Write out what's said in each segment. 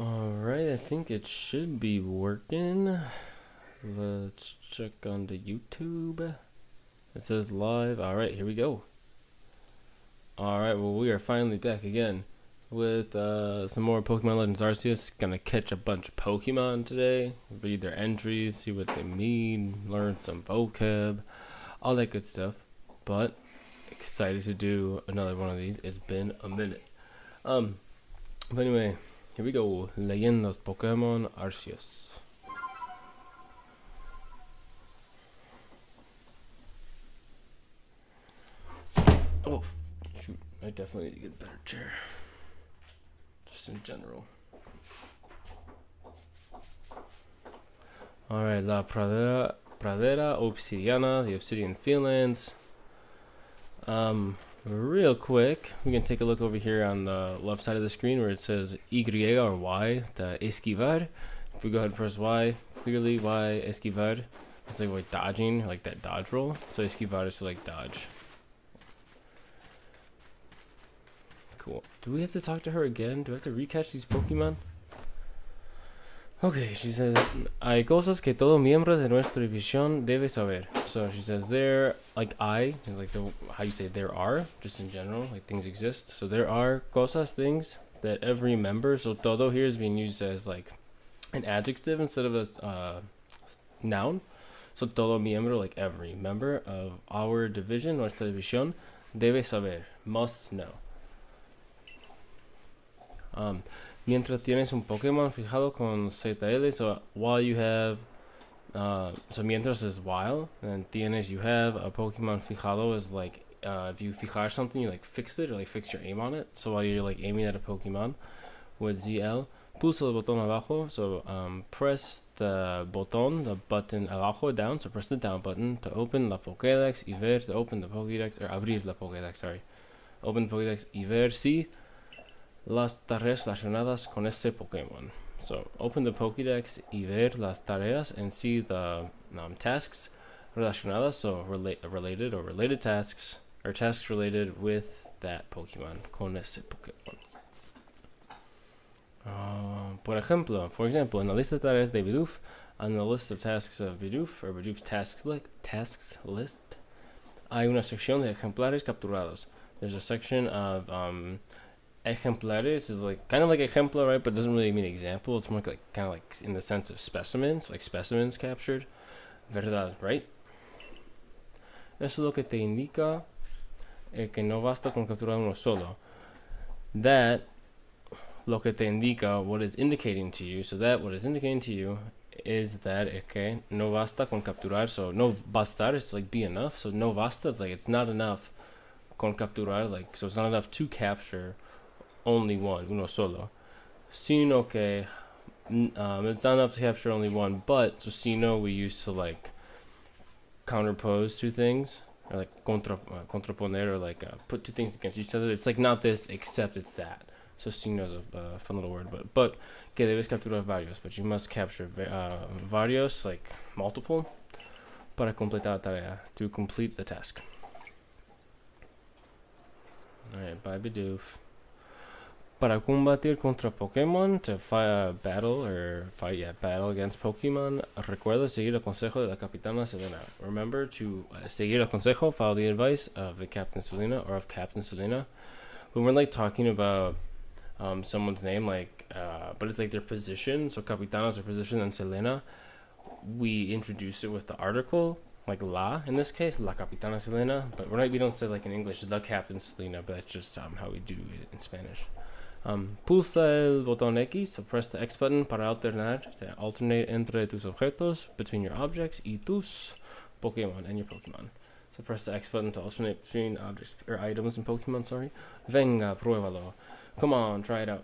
Alright, I think it should be working. Let's check on the YouTube. It says live. Alright, here we go. Alright, well, we are finally back again with some more Pokemon Legends Arceus. Gonna catch a bunch of Pokemon today, read their entries, see what they mean, learn some vocab, all that good stuff. But excited to do another one of these. It's been a minute. But anyway, here we go. Leyendas Pokémon Arceus. Oh, shoot. I definitely need to get a better chair. Just in general. Alright, La Pradera Obsidiana, the Obsidian Fields. Real quick, we can take a look over here on the left side of the screen where it says Y or Y, the esquivar. If we go ahead and press Y, clearly Y, esquivar. It's like dodging, like that dodge roll. So esquivar is to like dodge. Cool. Do we have to talk to her again? Do I have to recatch these Pokemon? Okay, she says, hay cosas que todo miembro de nuestra división debe saber. So she says there, like is like how you say there are, just in general, like things exist. So there are cosas, things, that every member, so todo here is being used as like an adjective instead of a noun. So todo miembro, like every member of our division, nuestra división, debe saber, must know. Mientras tienes un Pokémon fijado con ZL, so while you have, so mientras is while, and tienes you have, a Pokemon fijado is like, if you fijar something, you like fix it or like fix your aim on it. So while you're like aiming at a Pokemon with ZL, pulsa el botón abajo, so press the button abajo, down, so press the down button to open la Pokédex y ver, to open the Pokédex, or abrir la Pokédex, sorry. Open the Pokédex y ver si las tareas relacionadas con este Pokémon. So open the Pokédex y ver las tareas and see the tasks relacionadas, so related or related tasks, or tasks related with that Pokémon, con ese Pokémon. For example, in the list of tareas de Bidoof, on the list of tasks of Bidoof, or Bidoof's tasks list, hay una sección de ejemplares capturados. There's a section of ejemplares is like kind of like ejemplar, right? But it doesn't really mean example. It's more like kind of like in the sense of specimens, like specimens captured. Verdad, right? Eso es lo que te indica que no basta con capturar uno solo. That, lo que te indica, what is indicating to you. So that what is indicating to you is that que no basta con capturar. So no bastar is like be enough. So no basta is like it's not enough con capturar, like so it's not enough to capture only one, uno solo, sino que it's not enough to capture only one, but so sino we used to like counterpose two things, or like contraponer, or like put two things against each other. It's like not this except it's that. So sino is a fun little word, but que debes capturar varios, but you must capture varios, like multiple, para completar la tarea, to complete the task. Alright, bye Bidoof. Para combatir contra Pokémon, to battle against Pokémon, recuerda seguir el consejo de la Capitana Selena. Remember to seguir el consejo, follow the advice of the Captain Selena, or of Captain Selena. When we're like talking about someone's name, like, but it's like their position, so Capitana is their position, and Selena, we introduce it with the article, like la, in this case, la Capitana Selena, but we don't say like in English, the Captain Selena, but that's just how we do it in Spanish. Pulsa el botón X, so press the X button para alternar, to alternate entre tus objetos, between your objects, y tus Pokemon, and your Pokemon. So press the X button to alternate between objects, or items and Pokemon, sorry. Venga, pruébalo. Come on, try it out.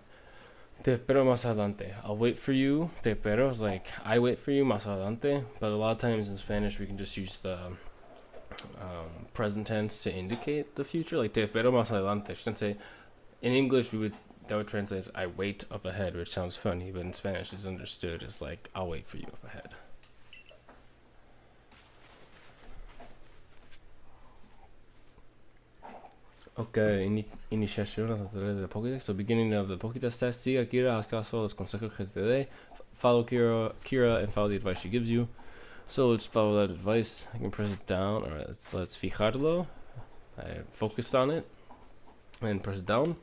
Te espero más adelante. I'll wait for you. Te espero is like, I wait for you, más adelante. But a lot of times in Spanish, we can just use the present tense to indicate the future. Like, te espero más adelante. Shouldn't say, in English, that would translate as I wait up ahead, which sounds funny, but in Spanish it's understood as like I'll wait for you up ahead. Ok, iniciación a través de Pokédex. So beginning of the Pokédex test. Siga Kira, haz caso a los consejos que te dé. Follow Kira and follow the advice she gives you. So let's follow that advice. I can press it down. Alright, let's fijarlo. I focused on it. And press it down.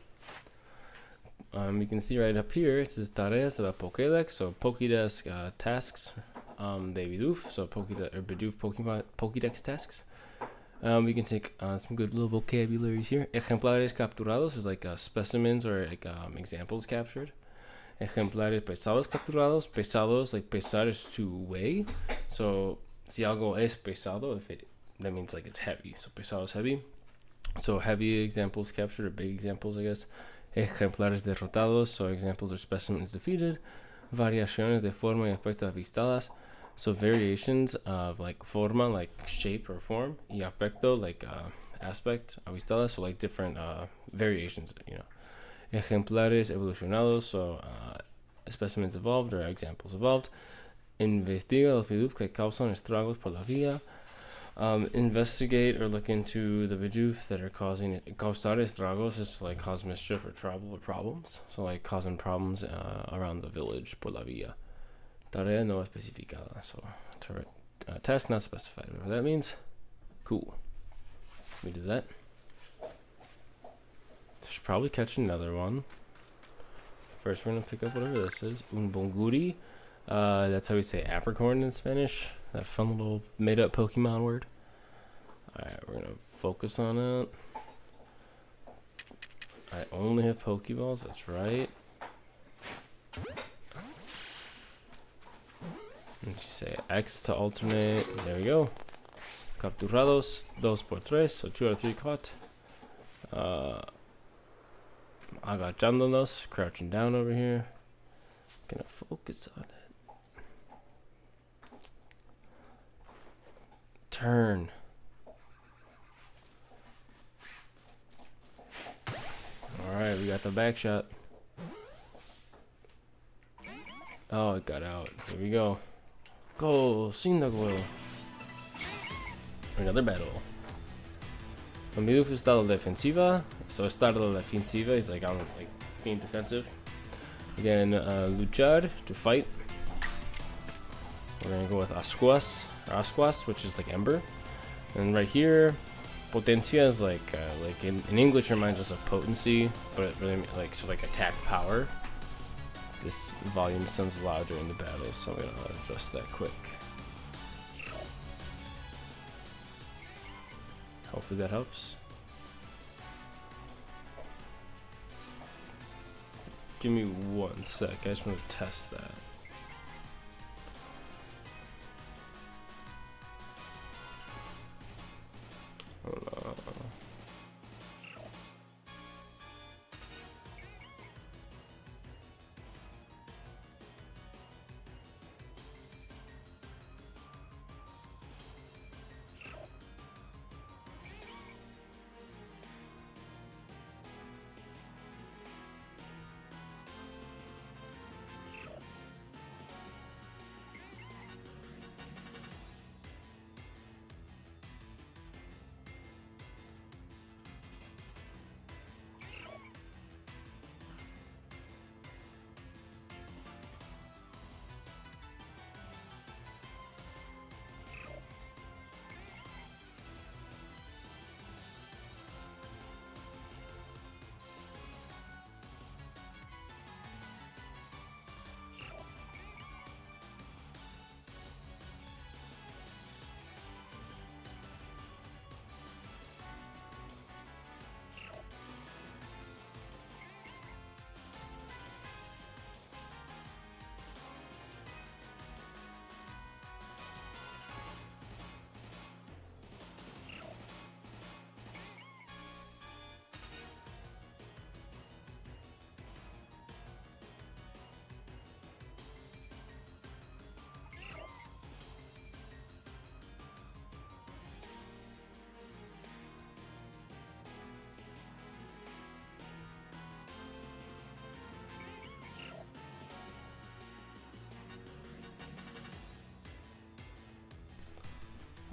You can see right up here, it says Tareas de la Pokédex. So Pokédex tasks de Bidoof. So Bidoof Pokédex tasks. We can take some good little vocabularies here. Ejemplares capturados is like specimens or like examples captured. Ejemplares pesados capturados. Pesados, like pesar is to weigh. So si algo es pesado, that means like it's heavy. So pesado is heavy. So heavy examples captured, or big examples, I guess. Ejemplares derrotados, so examples are specimens defeated. Variaciones de forma y aspecto avistadas. So variations of like forma, like shape or form, y aspecto, like aspect, avistadas, so like different variations, you know. Ejemplares evolucionados, so specimens evolved or examples evolved. Investiga los Bidoof que causan estragos por la vía. Investigate or look into the Bidoof that are causing it. Causar estragos is like cause mischief or trouble or problems. So like causing problems around the village por la vía. Tarea no especificada, so task not specified, whatever that means. Cool. We did that. Should probably catch another one. First, we're gonna pick up whatever this is. Un bonguri. That's how we say apricorn in Spanish. That fun little made-up Pokemon word. Alright, we're gonna focus on it. I only have Pokeballs, that's right. And you say X to alternate. There we go. Capturados, 2 por 3, so 2 out of 3 caught. Agachándonos, crouching down over here. Gonna focus on it. Turn. Alright, we got the back shot. Oh, it got out. Here we go. Go, Cyndaquil. Another battle. When Bidoof estado defensiva, so estado defensiva is like I'm like being defensive. Again, luchar to fight. We're gonna go with Ascuas, which is like ember. And right here, potencia is like in English it reminds us of potency, but it really like so like attack power. This volume sounds loud during the battle, so I'm gonna adjust that quick. Hopefully that helps. Give me 1 sec, I just want to test that.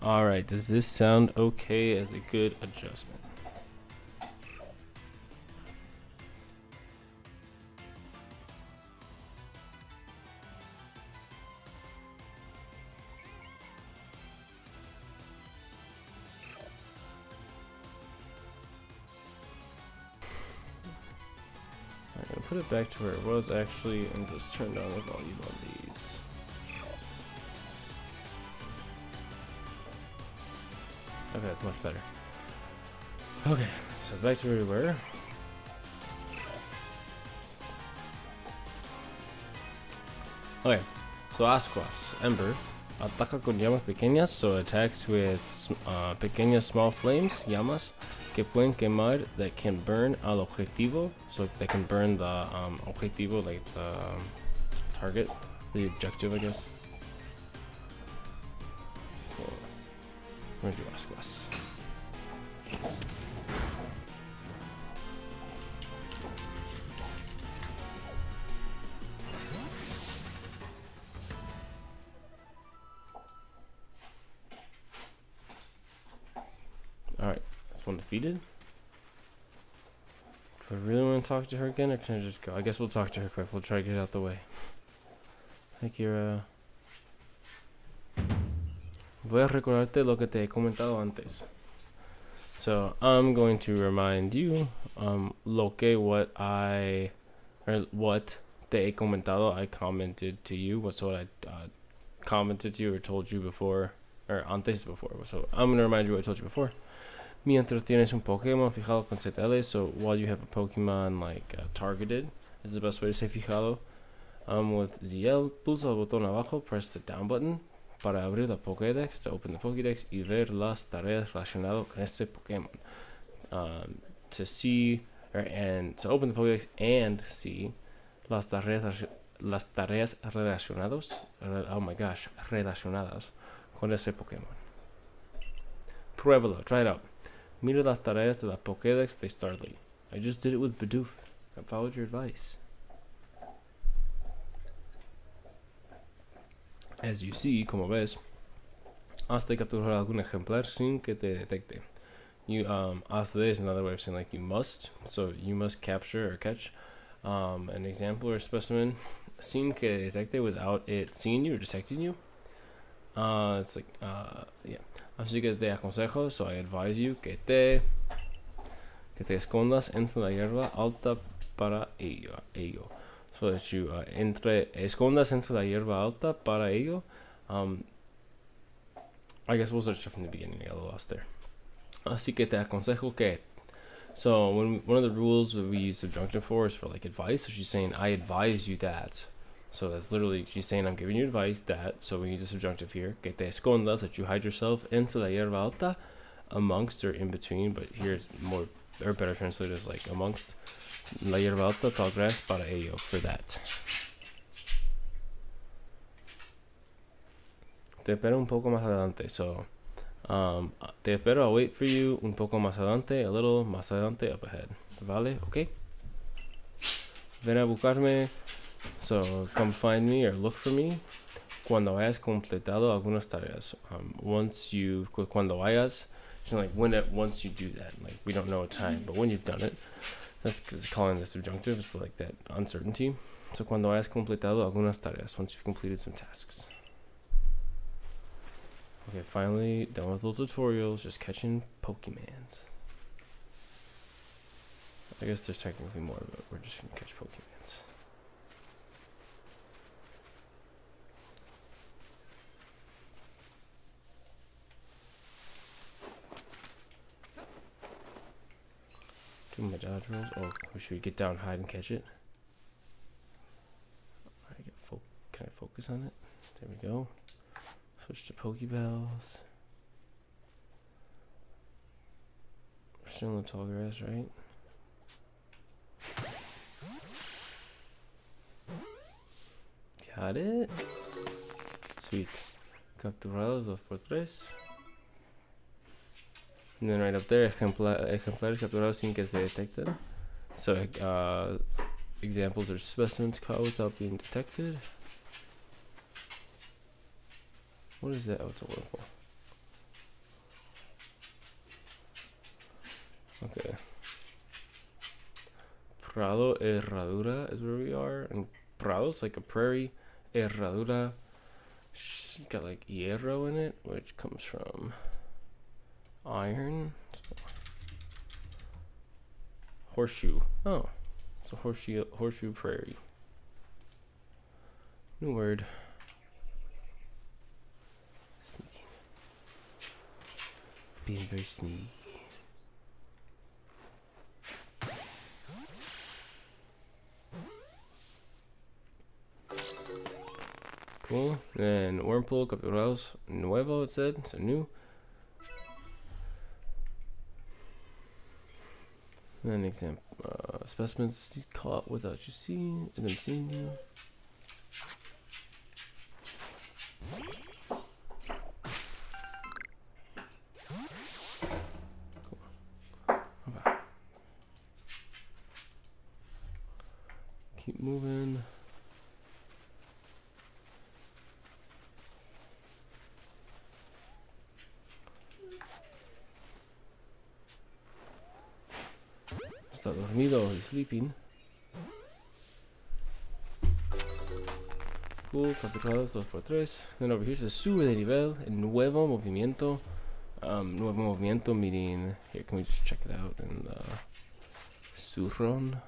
Alright, does this sound okay as a good adjustment? put it back to where it was actually and just turn down the volume on these. Okay, that's much better. Okay, so back to where we were. Okay, so Ascuas, Ember, ataca con llamas pequeñas, so attacks with pequeñas small flames, llamas, que pueden quemar, that can burn al objetivo, so they can burn the objetivo, like the target, the objective, I guess. So, we're gonna do Ascuas. Alright, that's one defeated. Do I really want to talk to her again, or can I just go? I guess we'll talk to her quick. We'll try to get it out the way. Thank you. Voy a recordarte lo que te he comentado antes. So, I'm going to remind you what te he comentado, I commented to you. What's what I commented to you or told you before, or antes before. So, I'm going to remind you what I told you before. Mientras tienes un Pokémon fijado con ZL, so while you have a Pokemon like targeted, is the best way to say fijado. With ZL, pulsa el botón abajo, press the down button para abrir la Pokédex, to open the Pokédex y ver las tareas relacionadas con este Pokémon. To see, and to open the Pokédex and see las tareas relacionadas, relacionadas con ese Pokémon. Pruébalo, try it out. Mira las tareas de la Pokédex de Starly. I just did it with Bidoof. I followed your advice. As you see, como ves, has de capturar algún ejemplar sin que te detecte. You has de is another way of saying like you must. So you must capture or catch an example or specimen sin que detecte, without it seeing you or detecting you. It's like yeah. Así que te aconsejo, so I advise you que te escondas entre la hierba alta para ello. So that you escondas entre la hierba alta para ello. I guess we'll start from the beginning. I got a little lost there. Así que te aconsejo que. So one of the rules that we use subjunctive for is for like advice. So she's saying I advise you that. So that's literally, she's saying I'm giving you advice that, so we use a subjunctive here, que te escondas, that you hide yourself entre la hierba alta, amongst or in between, but here it's more, or better translated as like amongst la hierba alta, tall grass, para ello, for that. Te espero un poco más adelante, so, te espero, I'll wait for you un poco más adelante, a little más adelante, up ahead, ¿vale? Okay? Ven a buscarme. So come find me or look for me cuando hayas completado algunas tareas. Cuando hayas, like once you do that, like we don't know a time, but when you've done it, that's because calling the subjunctive, it's like that uncertainty. So cuando hayas completado algunas tareas, once you've completed some tasks. Okay, finally done with little tutorials, just catching Pokemons. I guess there's technically more, but we're just gonna catch Pokemons. Do my dodge rolls. Oh, should we get down, hide, and catch it? Can I focus on it? There we go. Switch to Pokeballs. We're still in the tall grass, right? Got it. Sweet. Capturados 2x3. And then right up there, ejemplares capturados sin que se detecten. So examples are specimens caught without being detected. What is that? Oh, it's a word. Okay. Prado Herradura is where we are. And Prado's like a prairie. Herradura got like hierro in it, which comes from iron. So. Horseshoe. Oh, So horseshoe prairie. New word. Sneaky. Being very sneaky. Cool. Then Wormpool, capturados nuevo, it said, so new. Then example, specimens caught without you seeing them seeing you. Okay. Keep moving. Está dormido, he's sleeping. Cool, capturados 2x3. Then over here says sube de nivel, nuevo movimiento. Nuevo movimiento meaning, here, can we just check it out in the surron?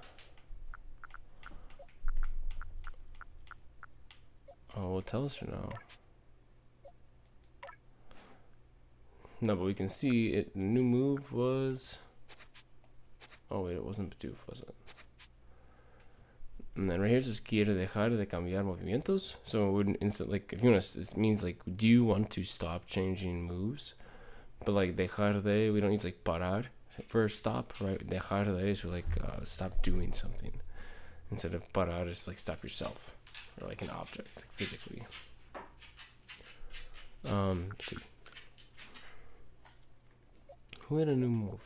Oh, will it tell us or no? No, but we can see it. The new move was. Oh wait, it wasn't Bidoof, was it? And then right here says quiere dejar de cambiar movimientos. So it wouldn't instant like if you want to, it means like do you want to stop changing moves? But like dejar de, we don't use like parar for stop, right? Dejar de is like stop doing something. Instead of parar is like stop yourself or like an object, like physically. Let's see. Who had a new move?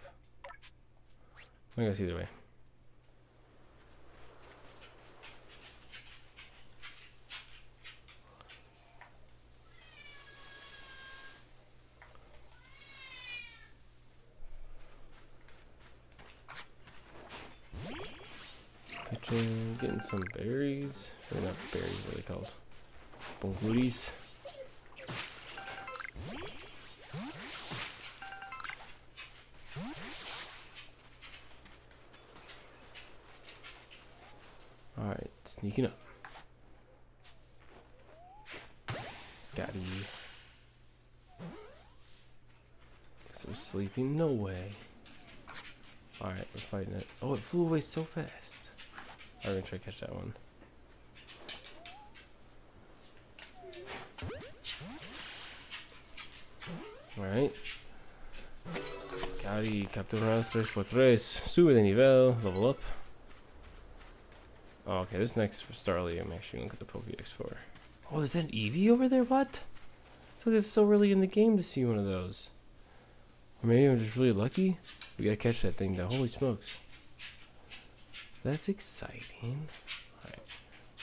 I guess either way. Getting some berries. Or not berries, what are they called? Bongoodies. Alright, sneaking up. Got you. Guess it was sleeping? No way. Alright, we're fighting it. Oh, it flew away so fast. I'm gonna try to catch that one. Alright. Cari, capturar 3x3. Sube de nivel, level up. Oh, okay, this next Starly, I'm actually gonna look at the Pokédex for. Oh, is that an Eevee over there? What? I feel like it's so early in the game to see one of those. Or maybe I'm just really lucky. We gotta catch that thing though. Holy smokes. That's exciting. Alright.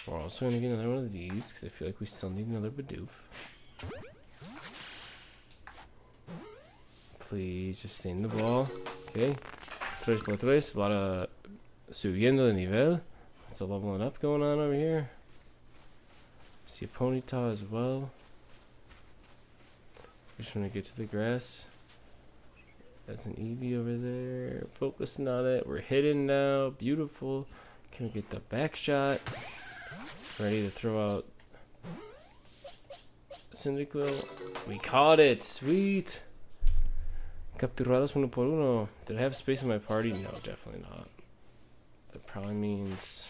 We're also gonna get another one of these because I feel like we still need another Bidoof. Please just stay in the ball. Okay. 3x3. A lot of subiendo de nivel. Lots of leveling up going on over here. See a Ponyta as well. Just want to get to the grass. That's an Eevee over there. Focusing on it. We're hidden now. Beautiful. Can we get the back shot? Ready to throw out Cyndaquil. We caught it. Sweet. Capturados uno por uno. Did I have space in my party? No, definitely not. That probably means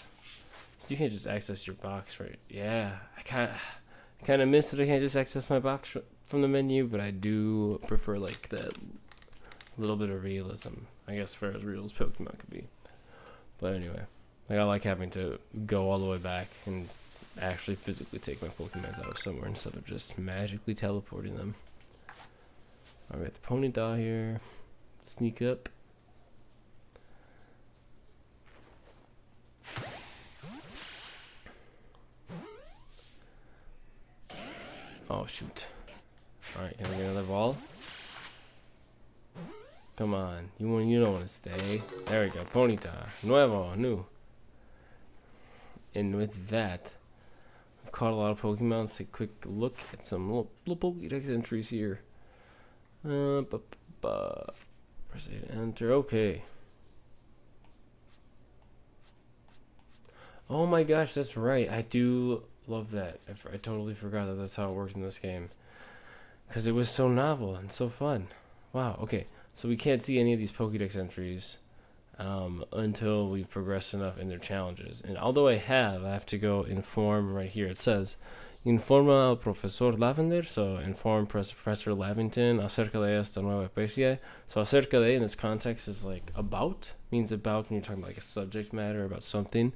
you can't just access your box, right? Yeah, I kind of miss that I can't just access my box from the menu, but I do prefer like that little bit of realism, I guess, for as real as Pokemon could be. But anyway, like I like having to go all the way back and actually physically take my Pokemons out of somewhere instead of just magically teleporting them. Alright, the Ponyta here. Sneak up. Oh shoot. Alright, can I get another ball? Come on. You don't want to stay. There we go. Ponyta. Nuevo. New. And with that, I've caught a lot of Pokemon. Let's take a quick look at some little Pokédex entries here. Press A to enter. Okay. Oh my gosh, that's right. I do love that. I totally forgot that that's how it works in this game. Because it was so novel and so fun. Wow, okay. So we can't see any of these Pokédex entries until we progress enough in their challenges. And although I have to go inform right here. It says, informa al profesor Lavender, so inform Professor Lavington acerca de esta nueva especie. So acerca de in this context is like about, means about when you're talking about like a subject matter, about something.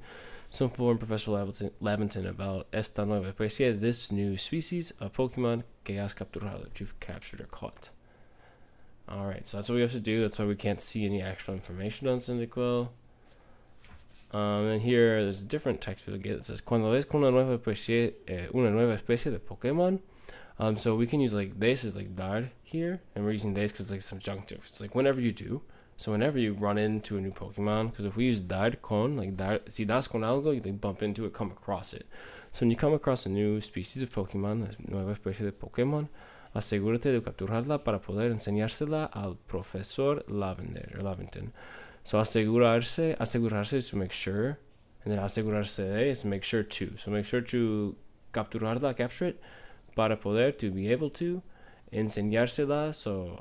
So inform Professor Lavington about esta nueva especie, this new species of Pokemon que has capturado, that you've captured or caught. Alright, so that's what we have to do. That's why we can't see any actual information on Cyndaquil. And here there's a different text we'll get. It says, cuando ves una nueva especie de Pokemon. So we can use like this is like dar here, and we're using this because it's like subjunctive. It's like whenever you do. So whenever you run into a new Pokemon, because if we use dar con, like dar, si das con algo, you like bump into it, come across it. So when you come across a new species of Pokemon, a nueva especie de Pokemon, asegúrate de capturarla para poder enseñársela al profesor Lavington. So asegurarse is to make sure, and then asegurarse is to make sure to. So make sure to capturarla, capture it, para poder, to be able to, enseñársela, so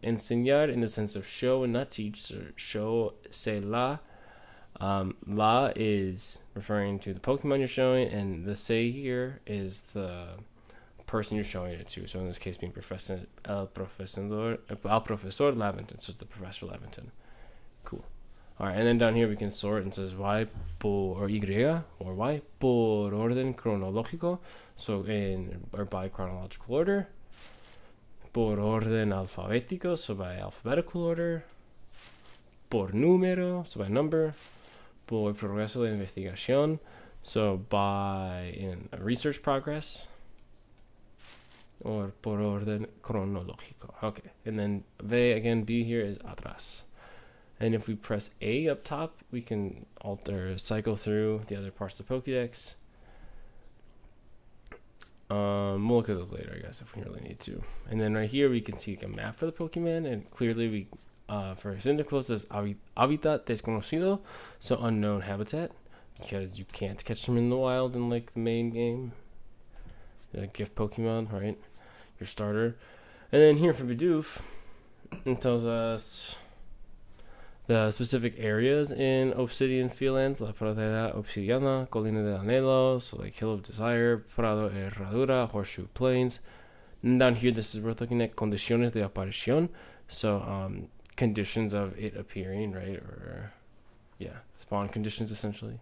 enseñar in the sense of show and not teach, so show, say la. La is referring to the Pokemon you're showing, and the say here is the person you're showing it to. So in this case being al profesor Lavington, so it's the Professor Lavington. Cool. Alright, and then down here we can sort, and it says Y por Y, or Y por orden cronológico, so in or by chronological order. Por orden alfabético, so by alphabetical order. Por número, so by number. Por progreso de investigación, so by in research progress. Or por orden cronológico. Okay, and then B here is atrás. And if we press A up top, we can cycle through the other parts of the Pokédex. We'll look at those later, I guess, if we really need to. And then right here, we can see like a map for the Pokemon, and clearly we, for Cyndaquil, it says Hábitat Desconocido, so unknown habitat, because you can't catch them in the wild in like the main game. The gift Pokemon, right? Your starter. And then here for Bidoof, it tells us the specific areas in Obsidian Fieldlands, La Pradera Obsidiana, Colina de Anhelo, so like Hill of Desire, Prado Herradura, Horseshoe Plains. And down here, this is worth looking at Condiciones de Aparición, so conditions of it appearing, right? Or, yeah, spawn conditions essentially.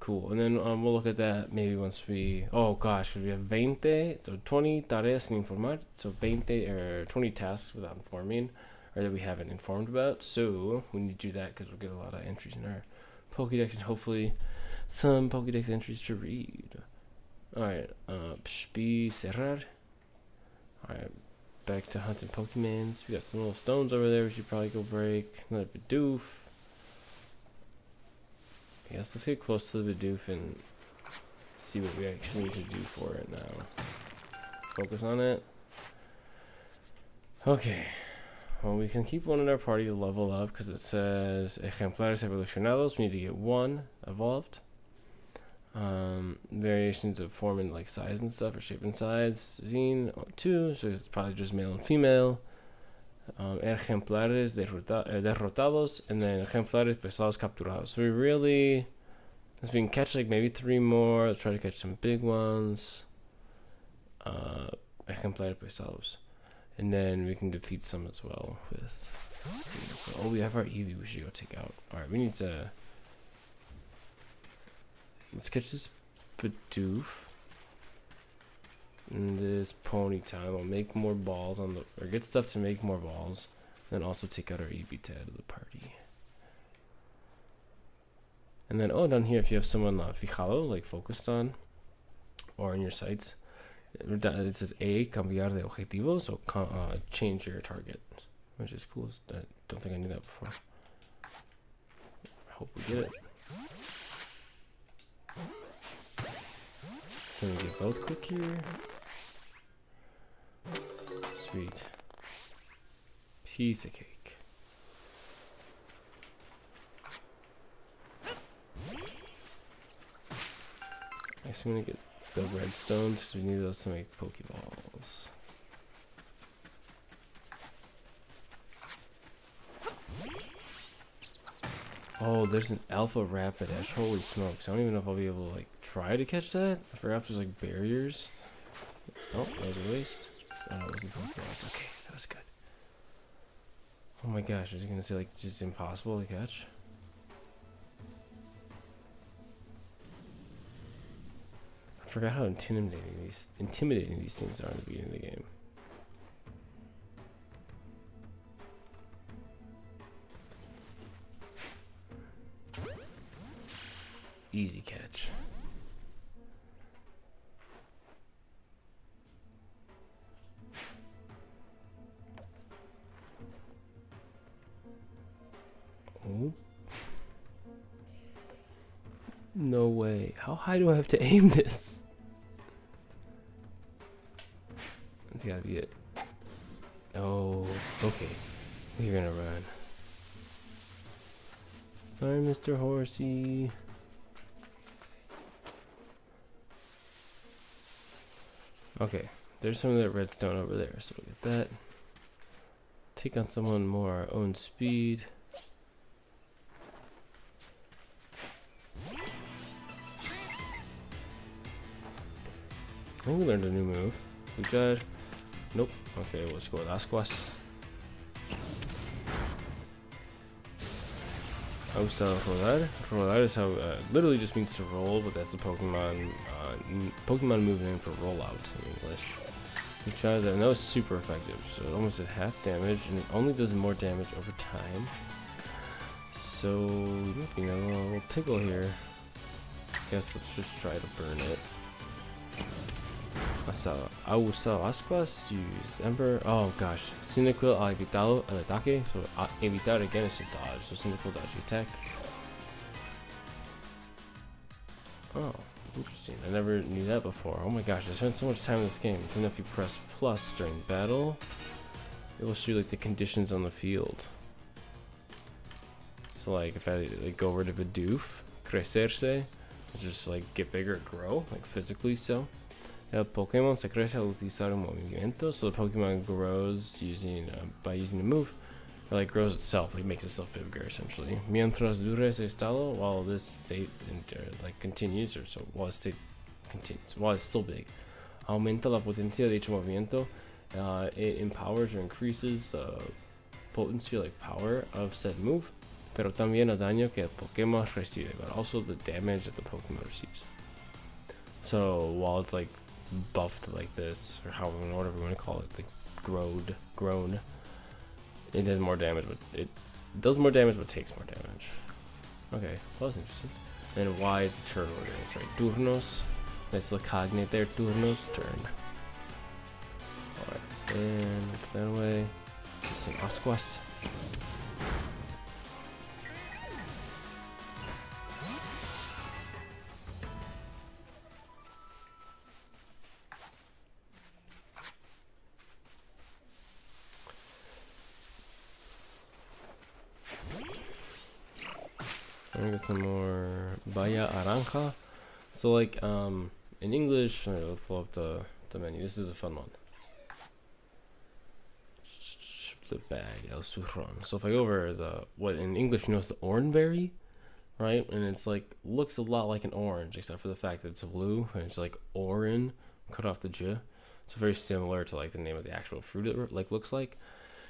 Cool, and then we'll look at that maybe once we, oh gosh, we have 20, so 20 tareas sin informar, so 20 or 20 tasks without informing, or that we haven't informed about, so we need to do that because we'll get a lot of entries in our Pokédex, and hopefully some Pokédex entries to read. Alright, be cerrar. Alright, back to hunting Pokemons. We got some little stones over there we should probably go break. Another Bidoof. I guess let's get close to the Bidoof and see what we actually need to do for it now. Focus on it. Okay. Well, we can keep one in our party to level up because it says ejemplares evolucionados. We need to get one evolved. Variations of form and like size and stuff, or shape and size. Zine 2, so it's probably just male and female. Ejemplares derrotados, and then ejemplares pesados capturados. So we really, let's we can catch like maybe 3 more. Let's try to catch some big ones. Ejemplares pesados, and then we can defeat some as well with. Oh, we have our Eevee. We should go take out. All right, we need to. Let's catch this Bidoof. In this Ponyta, we'll make more balls on the, or get stuff to make more balls, then also take out our Eevee to add to the party. And then, down here, if you have someone fijado, like focused on, or in your sights, it says A, cambiar de objetivo, so change your target, which is cool. I don't think I knew that before. I hope we get it. Can we get both quick here? Sweet. Piece of cake. Next, we're gonna get the redstone because we need those to make Pokeballs. Oh, there's an alpha Rapidash. Holy smokes. I don't even know if I'll be able to like try to catch that. I forgot if there's like barriers. Oh, that was a waste. Oh, no, it wasn't Pokemon. It's okay. That was good. Oh my gosh, I was gonna say like just impossible to catch. I forgot how intimidating these things are in the beginning of the game. Easy catch. Oh. No way. How high do I have to aim this? That's gotta be it. Oh, okay. We're gonna run. Sorry, Mr. Horsey. Okay, there's some of that redstone over there, so we'll get that. Take on someone more our own speed. I think we learned a new move. We tried. Nope. Okay, we'll just go with Asquas. Rodar. Rodar is how literally just means to roll, but that's the Pokemon move name for rollout in English. We tried that, and that was super effective. So it almost did half damage, and it only does more damage over time. So you know, a little pickle here. Guess let's just try to burn it. I will sell Asquas, use Ember. Oh gosh, Cyndaquil ha evitado el ataque. So evitar again is to dodge. So Cyndaquil dodge attack. Oh, interesting. I never knew that before. Oh my gosh, I spent so much time in this game. Then if you press plus during battle, it will show you like the conditions on the field. So like if I like go over to Bidoof, crecerse, just like get bigger, grow, like physically so. El Pokémon se crece al utilizar un movimiento, so the Pokemon grows using by using the move, or like grows itself, like makes itself bigger essentially. Mientras dure ese estado, while this state like continues, or so while the state continues, while it's still big, aumenta la potencia de dicho movimiento. It empowers or increases the potency, like power of said move, pero también el daño que el Pokémon recibe, but also the damage that the Pokemon receives. So while it's like buffed like this, or whatever we want to call it, like grown, it does more damage, but it does more damage but takes more damage. Okay, well, that's interesting. And then Y is the turn order. That's right, turnos. That's the cognate there, turnos, turn. Alright, and that way, some Asquas. I'm gonna get some more Baya Aranja. So like in English, I'll pull up the menu. This is a fun one. The bag, El Surron. So if I go over what in English you know is the oranberry, right? And it's like looks a lot like an orange, except for the fact that it's blue and it's like orin, cut off the j. So very similar to like the name of the actual fruit it like looks like.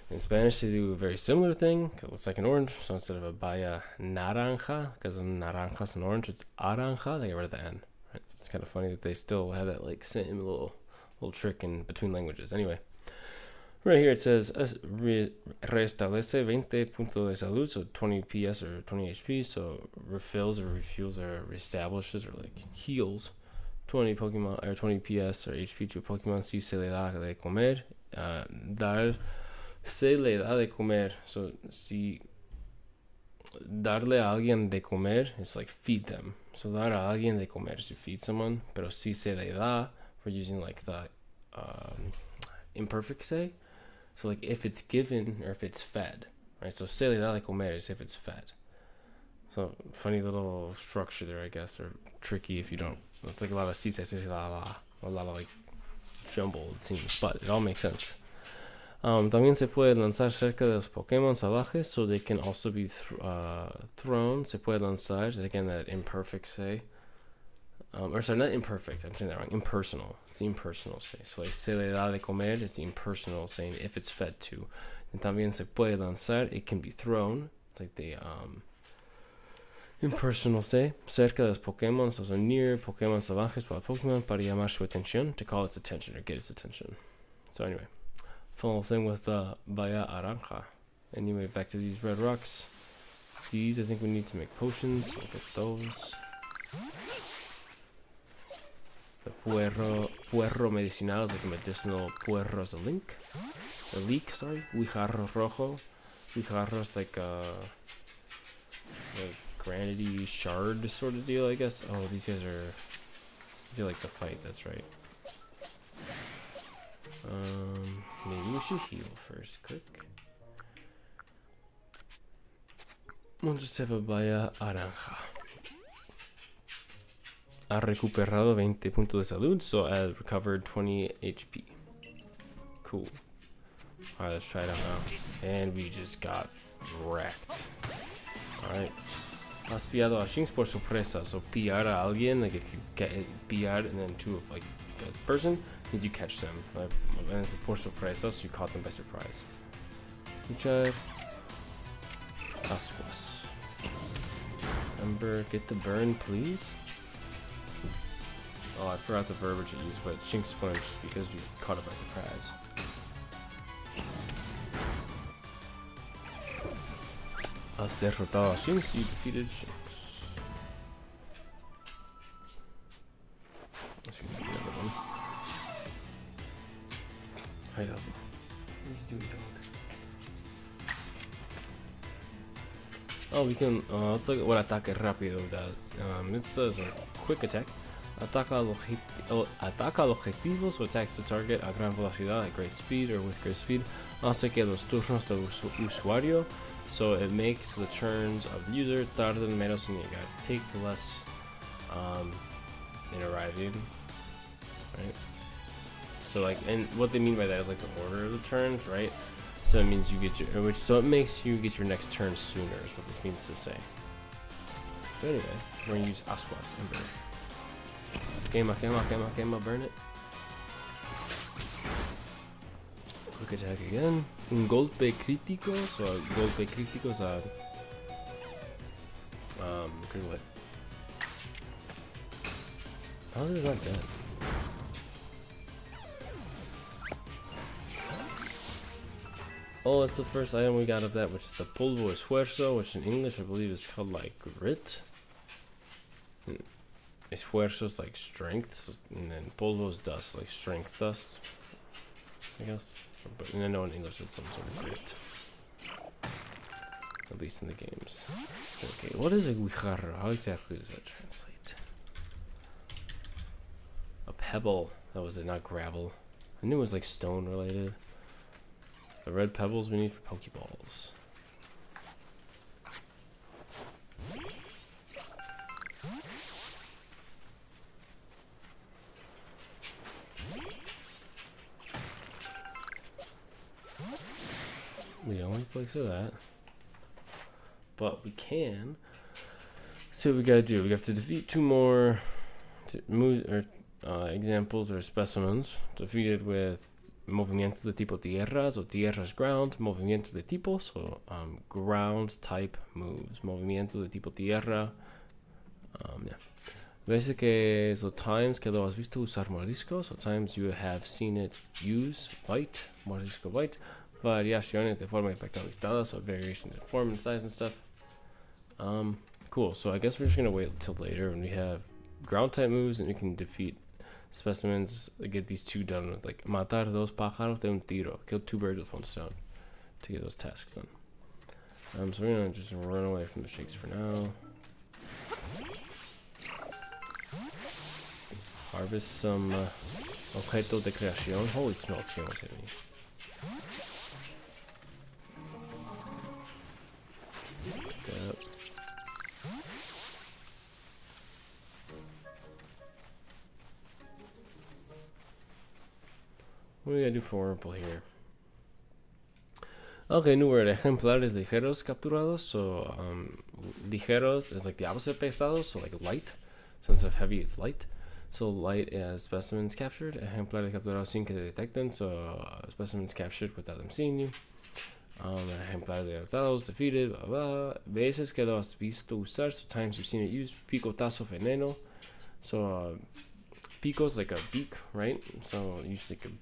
In Spanish, they do a very similar thing. It looks like an orange. So instead of a Baya Naranja, because naranja is an orange, it's Aranja. They get rid of the N. Right? So it's kind of funny that they still have that like same little trick in between languages. Anyway, right here it says restablece 20 puntos de salud, so 20 PS or 20 HP. So refills or refuels or reestablishes or like heals 20 Pokemon or 20 PS or HP to a Pokemon si se le da de comer. Se le da de comer, so si darle a alguien de comer is like feed them. So dar a alguien de comer is to feed someone, pero si se le da, we're using like the imperfect say. So like if it's given or if it's fed, right? So se le da de comer is if it's fed. So funny little structure there, I guess, or tricky if you don't. It's like a lot of C, a lot of like jumble, it seems, but it all makes sense. También se puede lanzar cerca de los Pokémon salvajes, so they can also be thrown. Se puede lanzar, again, that imperfect say. Or sorry, not imperfect, I'm saying that wrong. Impersonal. It's the impersonal say. So like, se le da de comer is the impersonal saying if it's fed to. And también se puede lanzar, it can be thrown. It's like the impersonal say. Cerca de los Pokémon, so near Pokémon salvajes para Pokémon para llamar su atención, to call its attention or get its attention. So anyway, fun little thing with Bahía Aranja. Anyway, back to these red rocks. These, I think we need to make potions. Look at those. The puerro medicinal is like a medicinal puerro is a leek, sorry. Guijarro rojo. Guijarro is like a granity shard sort of deal, I guess. Oh, these are like the fight, that's right. Maybe we should heal first, quick. We'll just have a Bahía Aranja. Ha recuperado 20 puntos de salud, so I recovered 20 HP. Cool. Alright, let's try it out now. And we just got wrecked. Alright. Has pillado a Shinx por sorpresa. So pillar a alguien, like if you get it, pillar and then to like a person, means you catch them. Like, and it's por sorpresa, so you caught them by surprise. Luchar. Ascuas. Ember, get the burn, please. Oh, I forgot the verbiage I used, but Shinx flinched because we caught it by surprise. Has derrotado a Shinx, you defeated Shinx. Let's do the other one. Hi up. What are you doing, dog? Oh, we can, let's look at what Ataque Rápido does. It says a quick attack. Ataca al objetivo, so attacks the target a gran velocidad, at great speed or with great speed. Hace que los turnos del usuario, so it makes the turns of the user tarden menos en llegar, take less in arriving, right? So like, and what they mean by that is like the order of the turns, right? So it means you get your, so it makes you get your next turn sooner is what this means to say. But anyway, we're gonna use Ascuas Ember. Quema, burn it. Quick attack again. Un golpe crítico, so a golpe crítico is a critical hit. How is it not dead? Oh, that's the first item we got of that, which is the polvo esfuerzo, which in English I believe is called like grit. Esfuerzo is like strength, so, and then polvo is dust, like strength dust, I guess. But I know in English it's some sort of grit. At least in the games. Okay, what is a guijarro? How exactly does that translate? A pebble. That was it, not gravel. I knew it was like stone related. The red pebbles we need for Pokeballs. We don't want flicks of that. But we can. See what we gotta do. We have to defeat two more examples or specimens. Defeated with movimiento de tipo tierra, so tierra's ground. Movimiento de tipo, so ground type moves. Movimiento de tipo tierra. Yeah. Veces que, so times que lo has visto usar Morisco, so times you have seen it use white, Morisco white. Variaciones de forma impactada, so variations in form and size and stuff. Cool, so I guess we're just gonna wait until later when we have ground type moves and we can defeat specimens, get these two done with like matar dos pájaros de un tiro, kill two birds with one stone to get those tasks done. So we're gonna just run away from the shakes for now. Harvest some objeto de creación. Holy smokes, he almost hit me. What do we gotta do for Wurmple here? Okay, new word. Ejemplares ligeros capturados. So, ligeros is like the opposite of pesados, so like light. So instead of heavy, it's light. So light as specimens captured. Ejemplares capturados sin que detecten. So specimens captured without them seeing you. Ejemplares derrotados, defeated, blah blah. Veces que lo has visto usar. So times you've seen it used. Picotazo veneno. So pico's like a beak, right? So usually like a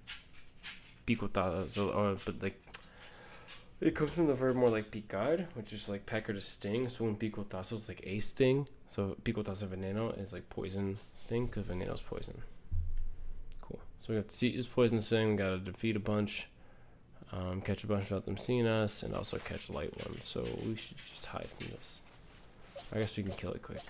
picotazo. So but like. It comes from the verb more like picar, which is like peck or to sting. So un picotazo is like a sting. So picotazo veneno is like poison sting, because veneno is poison. Cool. So we got the is poison sting. We gotta defeat a bunch, catch a bunch without them seeing us, and also catch light ones. So we should just hide from this. I guess we can kill it quick.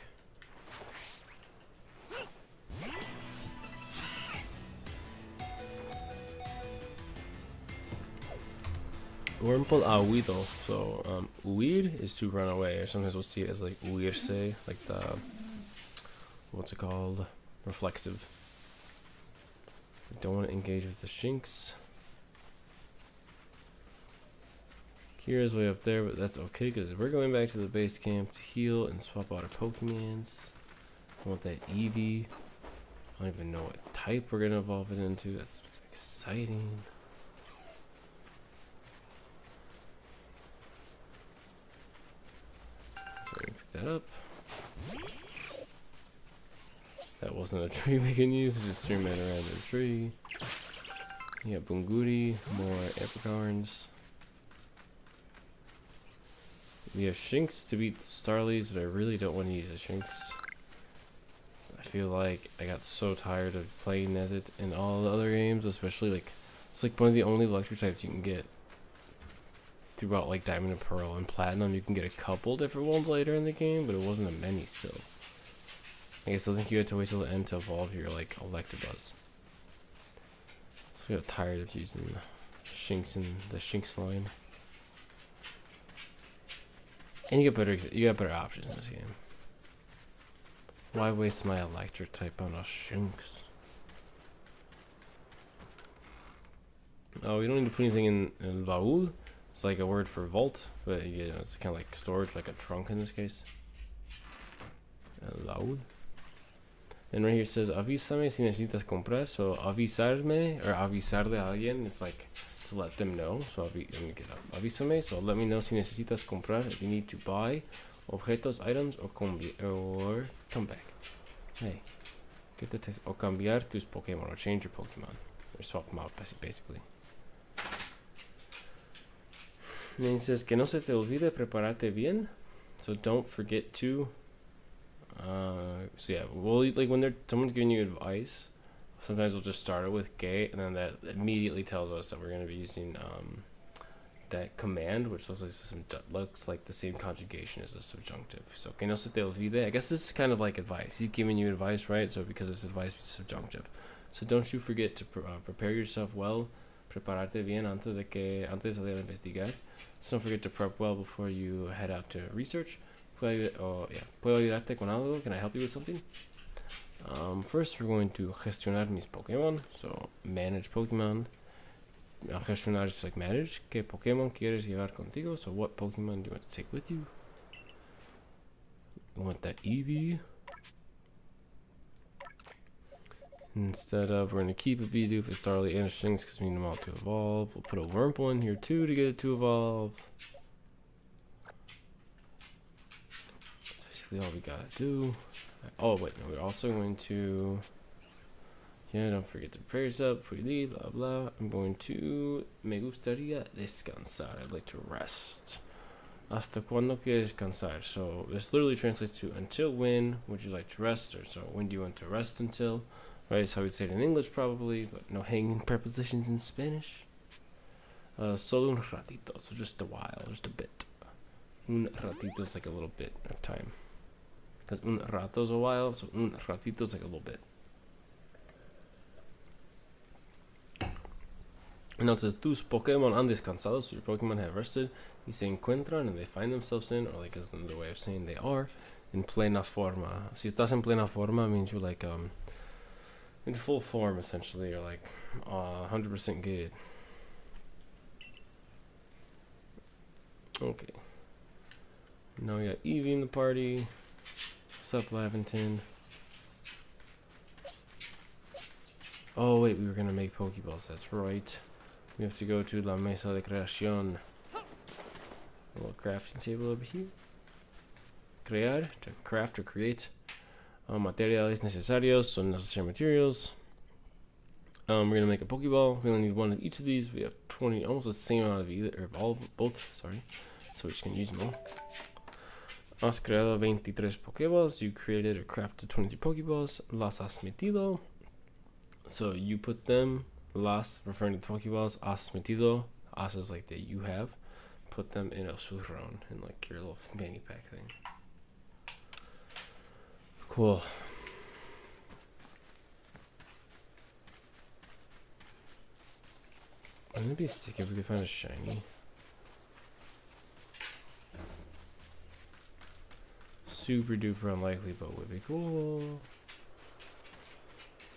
Wurmple huido. So huir is to run away, or sometimes we'll see it as like huirse, like the what's it called? Reflexive. We don't want to engage with the Shinx. Kira's way up there, but that's okay because we're going back to the base camp to heal and swap out our Pokemons. I want that Eevee. I don't even know what type we're gonna evolve it into. That's what's exciting. So we pick that up. That wasn't a tree we can use, it just threw me at a random tree. Yeah, Bunguri, more Apricorns. We have Shinx to beat the Starlies, but I really don't want to use a Shinx. I feel like I got so tired of playing as it in all the other games, especially like it's like one of the only electric types you can get throughout like Diamond and Pearl and Platinum. You can get a couple different ones later in the game, but it wasn't a many still. I guess I think you had to wait till the end to evolve your like Electabuzz. So I got tired of using Shinx in the Shinx line. And you got better options in this game. Why waste my electric type on a Shinx? Oh, we don't need to put anything in baúl. It's like a word for vault, but you know, it's kind of like storage, like a trunk in this case. Baúl. And right here it says avísame si necesitas comprar. So avisarme or avisarle a alguien is like to let them know. So let me get up. Avísame. So let me know si necesitas comprar, if you need to buy objetos, items, or come back. Hey, get the text. O cambiar tus Pokemon, or change your Pokemon, or swap them out basically. And then it says que no se te olvide prepararte bien. So don't forget to. So yeah, well, like when someone's giving you advice, sometimes we'll just start it with que, and then that immediately tells us that we're going to be using that command, which looks like the same conjugation as the subjunctive. So que no se te olvide. I guess this is kind of like advice. He's giving you advice, right? So because it's advice, it's subjunctive. So don't you forget to prepare yourself well. Prepararte bien antes de salir a investigar. So don't forget to prep well before you head out to research. ¿Puedo ayudarte con algo? Can I help you with something? First, we're going to gestionar mis Pokemon. So, manage Pokemon. Gestionar is like manage. ¿Qué Pokemon quieres llevar contigo? So, what Pokemon do you want to take with you? You want that Eevee. Instead of, we're going to keep a Bidoof, a Starly, and a Shinx because we need them all to evolve. We'll put a Wurmple in here too to get it to evolve. All we gotta do. Oh wait, no, we're also going to. Yeah, don't forget to prepare yourself before you leave. Blah blah. I'm going to. Me gustaría descansar. I'd like to rest. Hasta cuando quieres descansar? So this literally translates to until when would you like to rest, or so when do you want to rest until? Right, it's how we'd say it in English probably, but no hanging prepositions in Spanish. Solo un ratito, so just a while, just a bit. Un ratito is like a little bit of time. Because un rato is a while, so un ratito is like a little bit. And now it says, tus Pokemon han descansado, so your Pokemon have rested, y se encuentran, and they find themselves in, or like is another way of saying they are, in plena forma. Si estás en plena forma means you're like, in full form, essentially, are like 100% good. Okay. Now we got Eevee in the party. Sup, Laventon. Oh wait, we were gonna make Pokeballs, that's right. We have to go to La Mesa de Creación. A little crafting table over here. Crear, to craft or create. Materiales necesarios, son necessary materials. We're gonna make a Pokeball. We only need one of each of these. We have 20, almost the same amount of either, or both, sorry. So we're just gonna use them all. Has creado 23 Pokeballs. You created or crafted 23 Pokeballs. Las has metido. So you put them. Las, referring to Pokeballs. Has metido. Has is like that you have. Put them in a surround, in like your little fanny pack thing. Cool. Wouldn't it be sick if we could find a shiny? Super duper unlikely, but would be cool.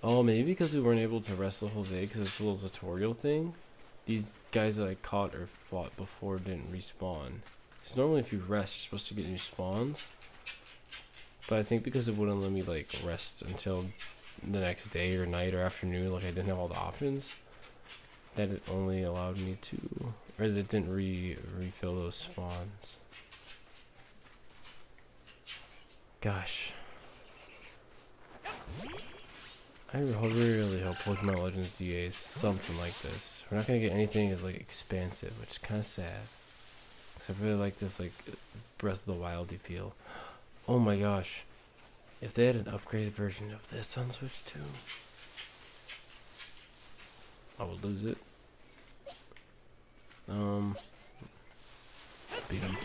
Oh, maybe because we weren't able to rest the whole day because it's a little tutorial thing. These guys that I caught or fought before didn't respawn. Because normally if you rest, you're supposed to get new spawns. But I think because it wouldn't let me like rest until the next day or night or afternoon, like I didn't have all the options, that it only allowed me to, or that it didn't refill those spawns. Gosh. I really hope Pokemon Legends ZA is something like this. We're not gonna get anything as like expansive, which is kind of sad. Cause I really like this like Breath of the Wildy feel. Oh my gosh! If they had an upgraded version of this on Switch too, I would lose it. Beat him.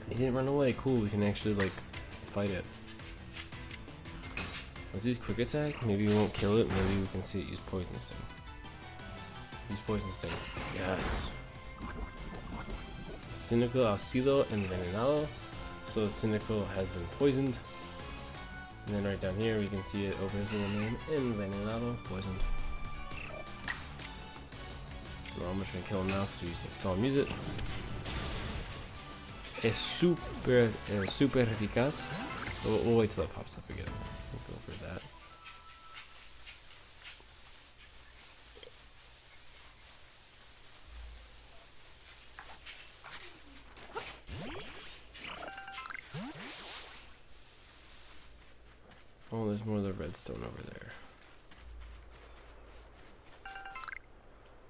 He didn't run away. Cool, we can actually like fight it. Let's use quick attack. Maybe we won't kill it. Maybe we can see it use poison sting. Use poison sting. Yes. Cynical ha sido envenenado. So Cynical has been poisoned. And then right down here we can see it over his little name. Envenenado. Poisoned. Well, I'm just gonna kill him now because we saw him use it. Es super eficaz. We'll wait till it pops up again. We'll go for that. Oh, there's more of the redstone over there.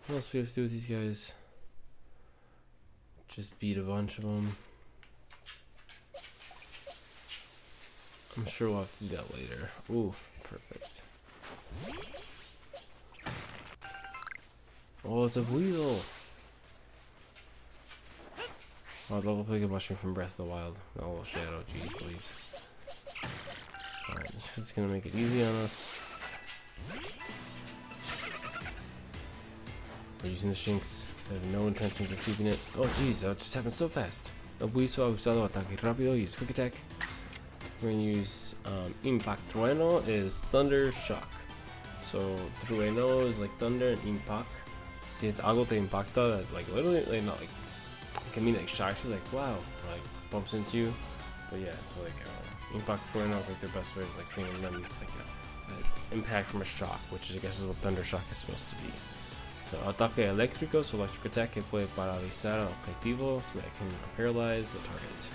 What else do we have to do with these guys? Just beat a bunch of them. I'm sure we'll have to do that later. Ooh, perfect. Oh, it's a Weedle! Oh, I'd love to pick a mushroom from Breath of the Wild. No, a little shadow, jeez, please. Alright, it's gonna make it easy on us. We're using the Shinx. I have no intentions of keeping it. Oh jeez, that just happened so fast. El buizo ha usado ataque rápido. Use quick attack. We're gonna use Impact Trueno is Thunder Shock. So Trueno is like thunder and Impact. Si es algo te impacta that like literally like not like it can mean like shocks you, like wow, or, like bumps into you. But yeah, so like Impact Trueno is like their best way of like seeing them like a impact from a shock, which I guess is what Thunder Shock is supposed to be. So, ataque eléctrico, so electric attack que puede paralizar al objetivo, so that it can paralyze the target.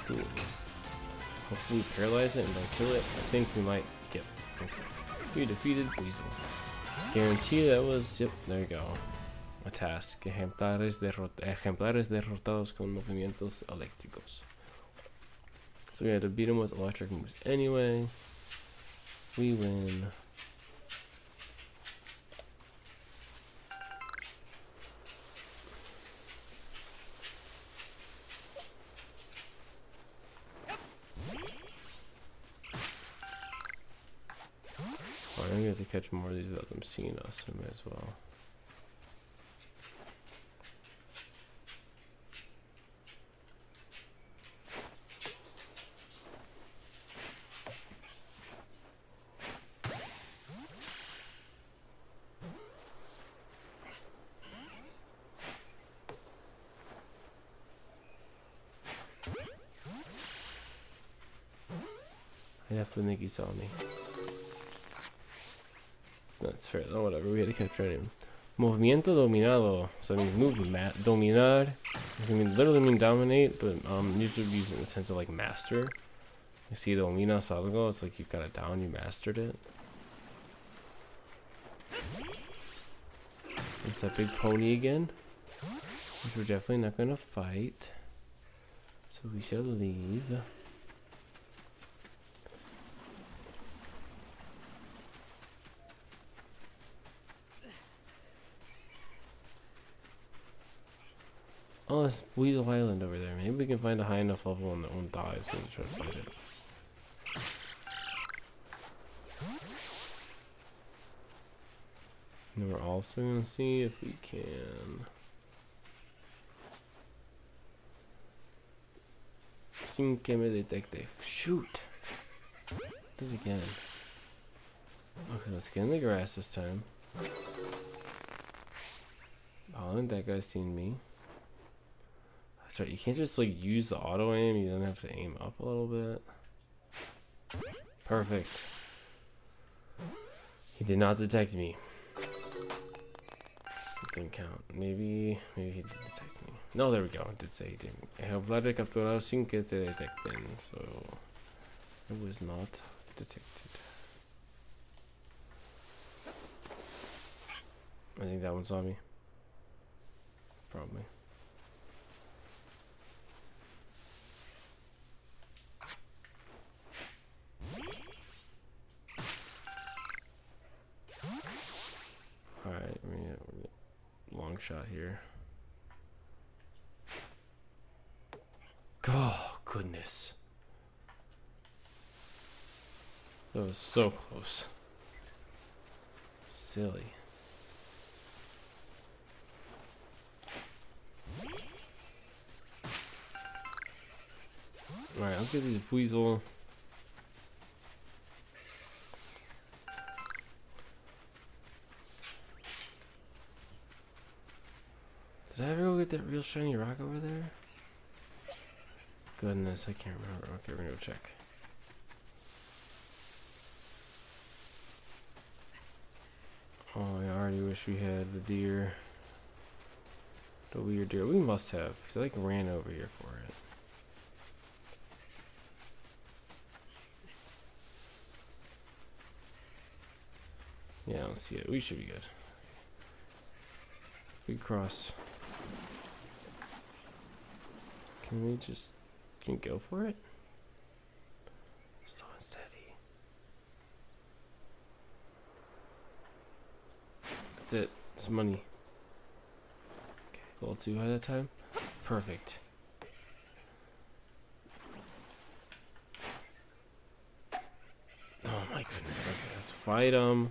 Cool. Hopefully paralyze it and then kill it. I think we might get. Okay. You defeated Weasel. Guarantee that was, yep, there you go. A task. Ejemplares derrotados con movimientos eléctricos. So we had to beat him with electric moves anyway. We win. I'm gonna have to catch more of these without them seeing us, so I might as well. I definitely think he saw me. That's fair though, whatever, we had to keep trying him. Movimiento dominado. So I mean dominar. I mean literally mean dominate, but usually used in the sense of like master. You see dominas algo, it's like you got it down, you mastered it. It's that big pony again. Which we're definitely not gonna fight. So we shall leave. Oh, it's Weasel Island over there. Maybe we can find a high enough level and that won't die, so we'll try to find it. And we're also gonna see if we can sin que me detecte. Shoot! Do it again. Okay, let's get in the grass this time. Oh, and that guy's seen me. That's right, you can't just like use the auto aim, you don't have to aim up a little bit. Perfect. He did not detect me. It didn't count. Maybe he did detect me. No, there we go. It did say he didn't. Hablar capturado sin que te detecten. So it was not detected. I think that one saw me. Probably. Alright, long shot here. Oh, goodness. That was so close. Silly. Alright, let's get these weasel. Did I ever go get that real shiny rock over there? Goodness, I can't remember. Okay, we're gonna go check. Oh, I already wish we had the deer. The weird deer. We must have, because I like ran over here for it. Yeah, I don't see it. We should be good. Okay. Big cross. Can we just go for it? Slow and steady. That's it. It's money. Okay, a little too high that time. Perfect. Oh my goodness. Okay, let's fight them.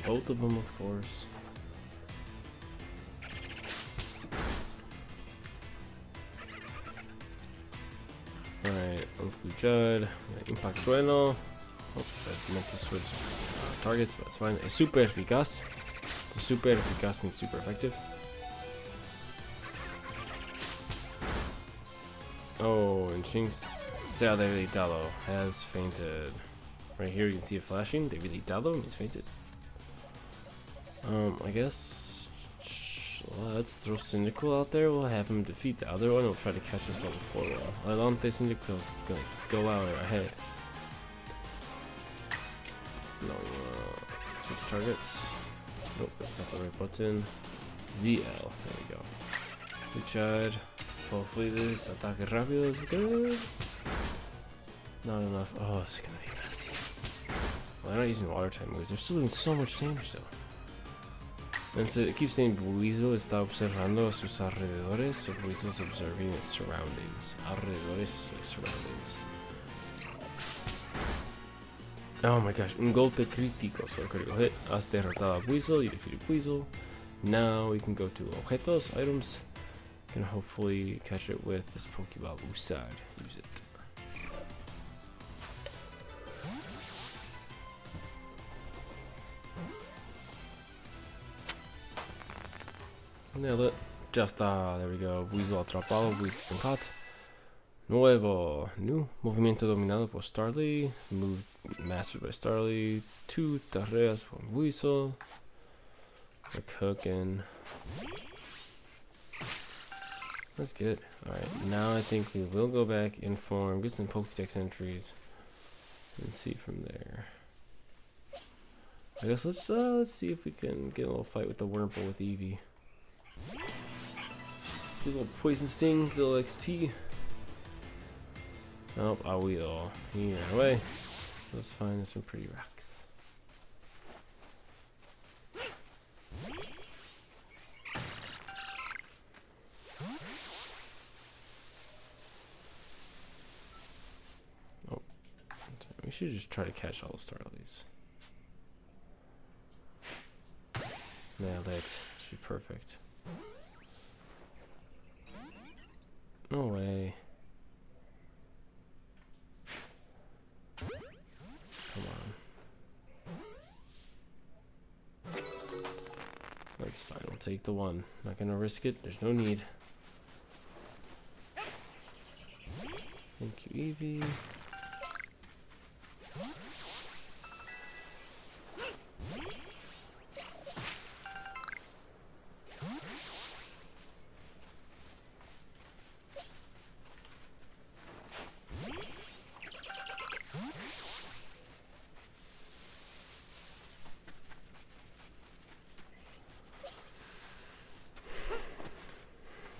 Both of them, of course. Alright, let's do Judd. Impact Trueno. Oh, I meant to switch targets, but it's fine. Es super eficaz. So super eficaz means super effective. Oh, and Shinx se ha debilitado. Has fainted. Right here you can see it flashing. Debilitado means fainted. I guess let's throw Cyndaquil out there. We'll have him defeat the other one. We'll try to catch us level 4 while Adelante Cyndaquil go out ahead. No, switch targets. Nope, that's not the right button. ZL. There we go. We tried. Hopefully this ataque rápido is good. Not enough. Oh, it's gonna be messy. Well, they're not using water type moves. They're still doing so much damage though. And so it keeps saying Weasel está observando a sus alrededores, so Weasel's observing its surroundings. Alrededores is like surroundings. Oh my gosh, un golpe crítico, so critical hit. Has derrotado a Weasel, you defeated Weasel. Now we can go to objetos, items, and hopefully catch it with this Pokeball Usad. Use it. Nailed it. Just there we go. Weasel atrapado, Weasel caught. Nuevo. New. Movimiento dominado por Starly. Move mastered by Starly. 2 tareas for Weasel. Like hooking. That's good. Alright, now I think we will go back, inform, get some Pokédex entries, and see from there. I guess let's see if we can get a little fight with the Wurmple with Eevee. See a little Poison Sting, get a little XP. Nope, I will. He ran away. Let's find some pretty rocks. Oh, we should just try to catch all the Starlies. Nailed it. Should be perfect. No way. Come on. That's fine. We'll take the one. Not gonna risk it. There's no need. Thank you, Eevee.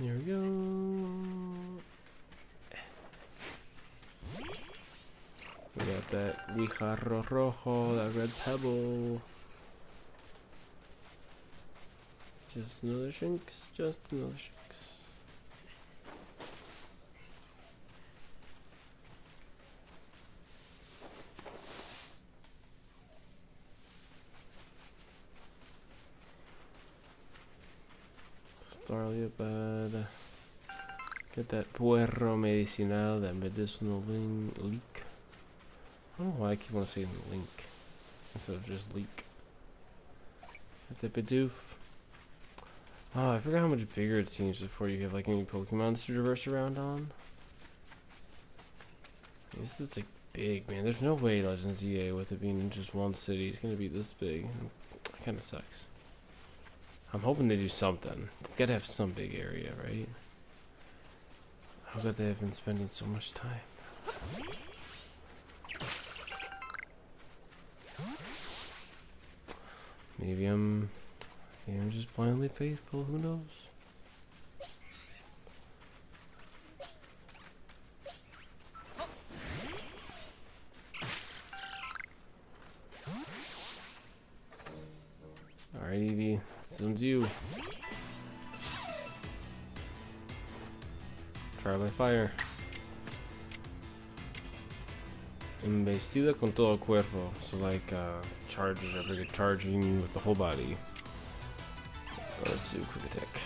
Here we go. We got that Guijarro Rojo, that red pebble. Just another Shinx, just another Shinx. Starly bad. Get that puerro medicinal, that medicinal leak. I don't know why I keep on saying link instead of just leak. Get that Bidoof. Oh, I forgot how much bigger it seems before you have like any Pokemon to traverse around on. This is like big, man. There's no way Legends EA with it being in just one city is gonna be this big. It kinda sucks. I'm hoping they do something. They've got to have some big area, right? How could they have been spending so much time? Maybe I'm just blindly faithful. Who knows? All right, Eevee. This one's you. Try by fire. Embestida con todo el cuerpo. So like charges are bigger, charging with the whole body. Let's do quick attack.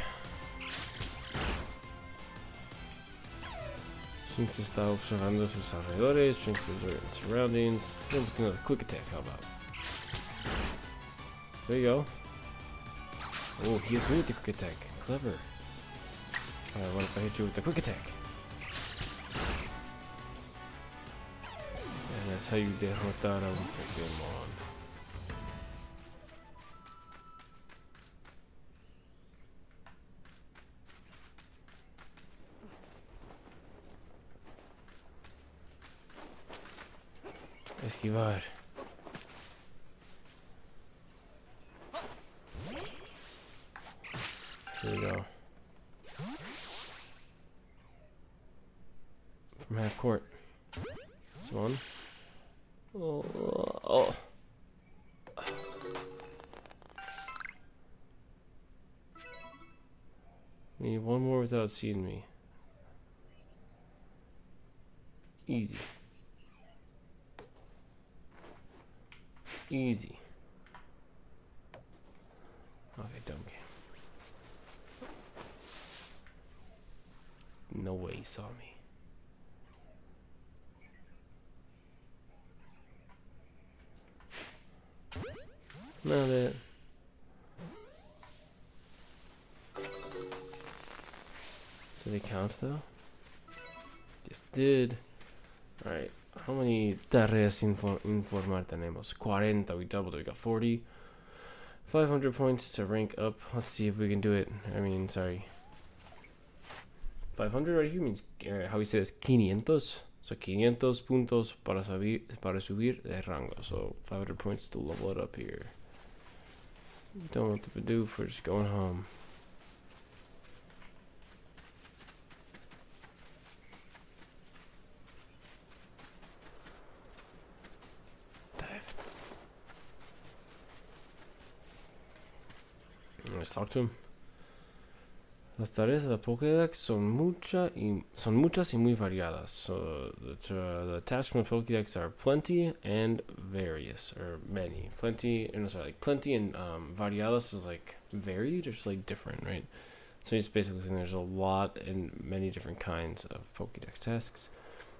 Shinx está observando sus alrededores. Shinx is in surroundings. Then with another quick attack, how about? There you go. Oh, he hit me with the quick attack. Clever. Alright, what if I hit you with the quick attack? And that's how you derrotar a un Pokemon. Esquivar. Here we go. From half court. This one. Oh. Need one more without seeing me. Easy. Easy. Okay, dumb game. No way he saw me. Not it. Do they count though? Just did. Alright. How many tareas informar tenemos? 40. We doubled it. We got 40. 500 points to rank up. Let's see if we can do it. 500 right here means, how we say this, 500. So 500 puntos para subir de rango. So 500 points to level it up here. Done with the Bidoof. We're just going home. Dive. Let's talk to him. Las tareas de la Pokédex son muchas y muy variadas. So the tasks from the Pokédex are plenty and various, or many. Plenty and variadas is like varied, or just like different, right? So he's basically saying there's a lot and many different kinds of Pokédex tasks.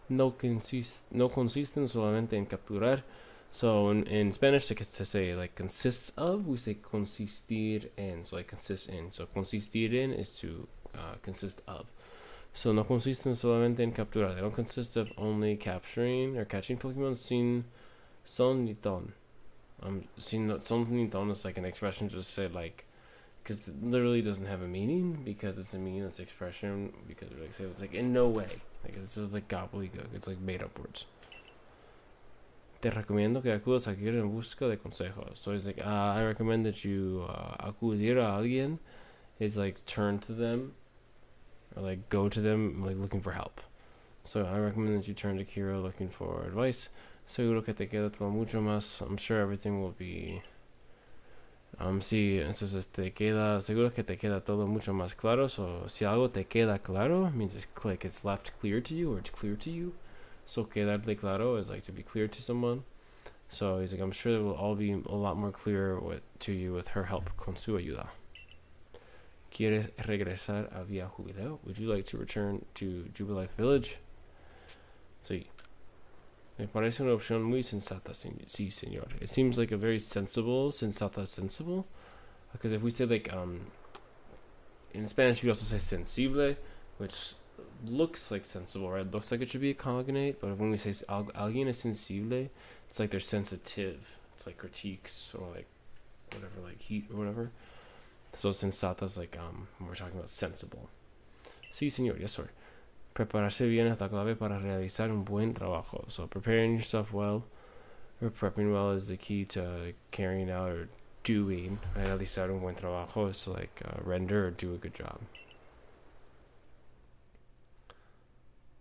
No consisten solamente en capturar. So in Spanish, to say like consists of, we say consistir en. So like consists in. So consistir en is to consist of. So no consisten solamente en capturar. They don't consist of only capturing or catching Pokemon sin son ni ton. Son ni ton is like an expression to just say like, because it literally doesn't have a meaning, because it's a meaningless expression, because like say it's like in no way. Like it's just like gobbledygook. It's like made up words. Te recomiendo que acudas aquí en busca de consejos. So he's like, I recommend that you acudir a alguien is like turn to them, or like go to them, like looking for help. So I recommend that you turn to Kira looking for advice. Seguro que te queda todo mucho más. I'm sure everything will be. Sí, entonces seguro que te queda todo mucho más claro. So si algo te queda claro means it's left clear to you, or it's clear to you. So quedarte claro is like to be clear to someone. So he's like, I'm sure it will all be a lot more clear to you with her help. Con su ayuda. ¿Quieres regresar a Villa Jubileo? Would you like to return to Jubilife Village? Sí. Me parece una opción muy sensata, sí, señor. It seems like a very sensible, sensible. Because if we say like, in Spanish we also say sensible, which looks like sensible, right? It looks like it should be a cognate, but when we say alguien es sensible, it's like they're sensitive. It's like critiques or like whatever, like heat or whatever. So sensata is like when we're talking about sensible. Sí, señor. Yes, sir. Prepararse bien es la clave para realizar un buen trabajo. So preparing yourself well, or prepping well, is the key to carrying out or doing. Realizar un buen trabajo is to like render or do a good job.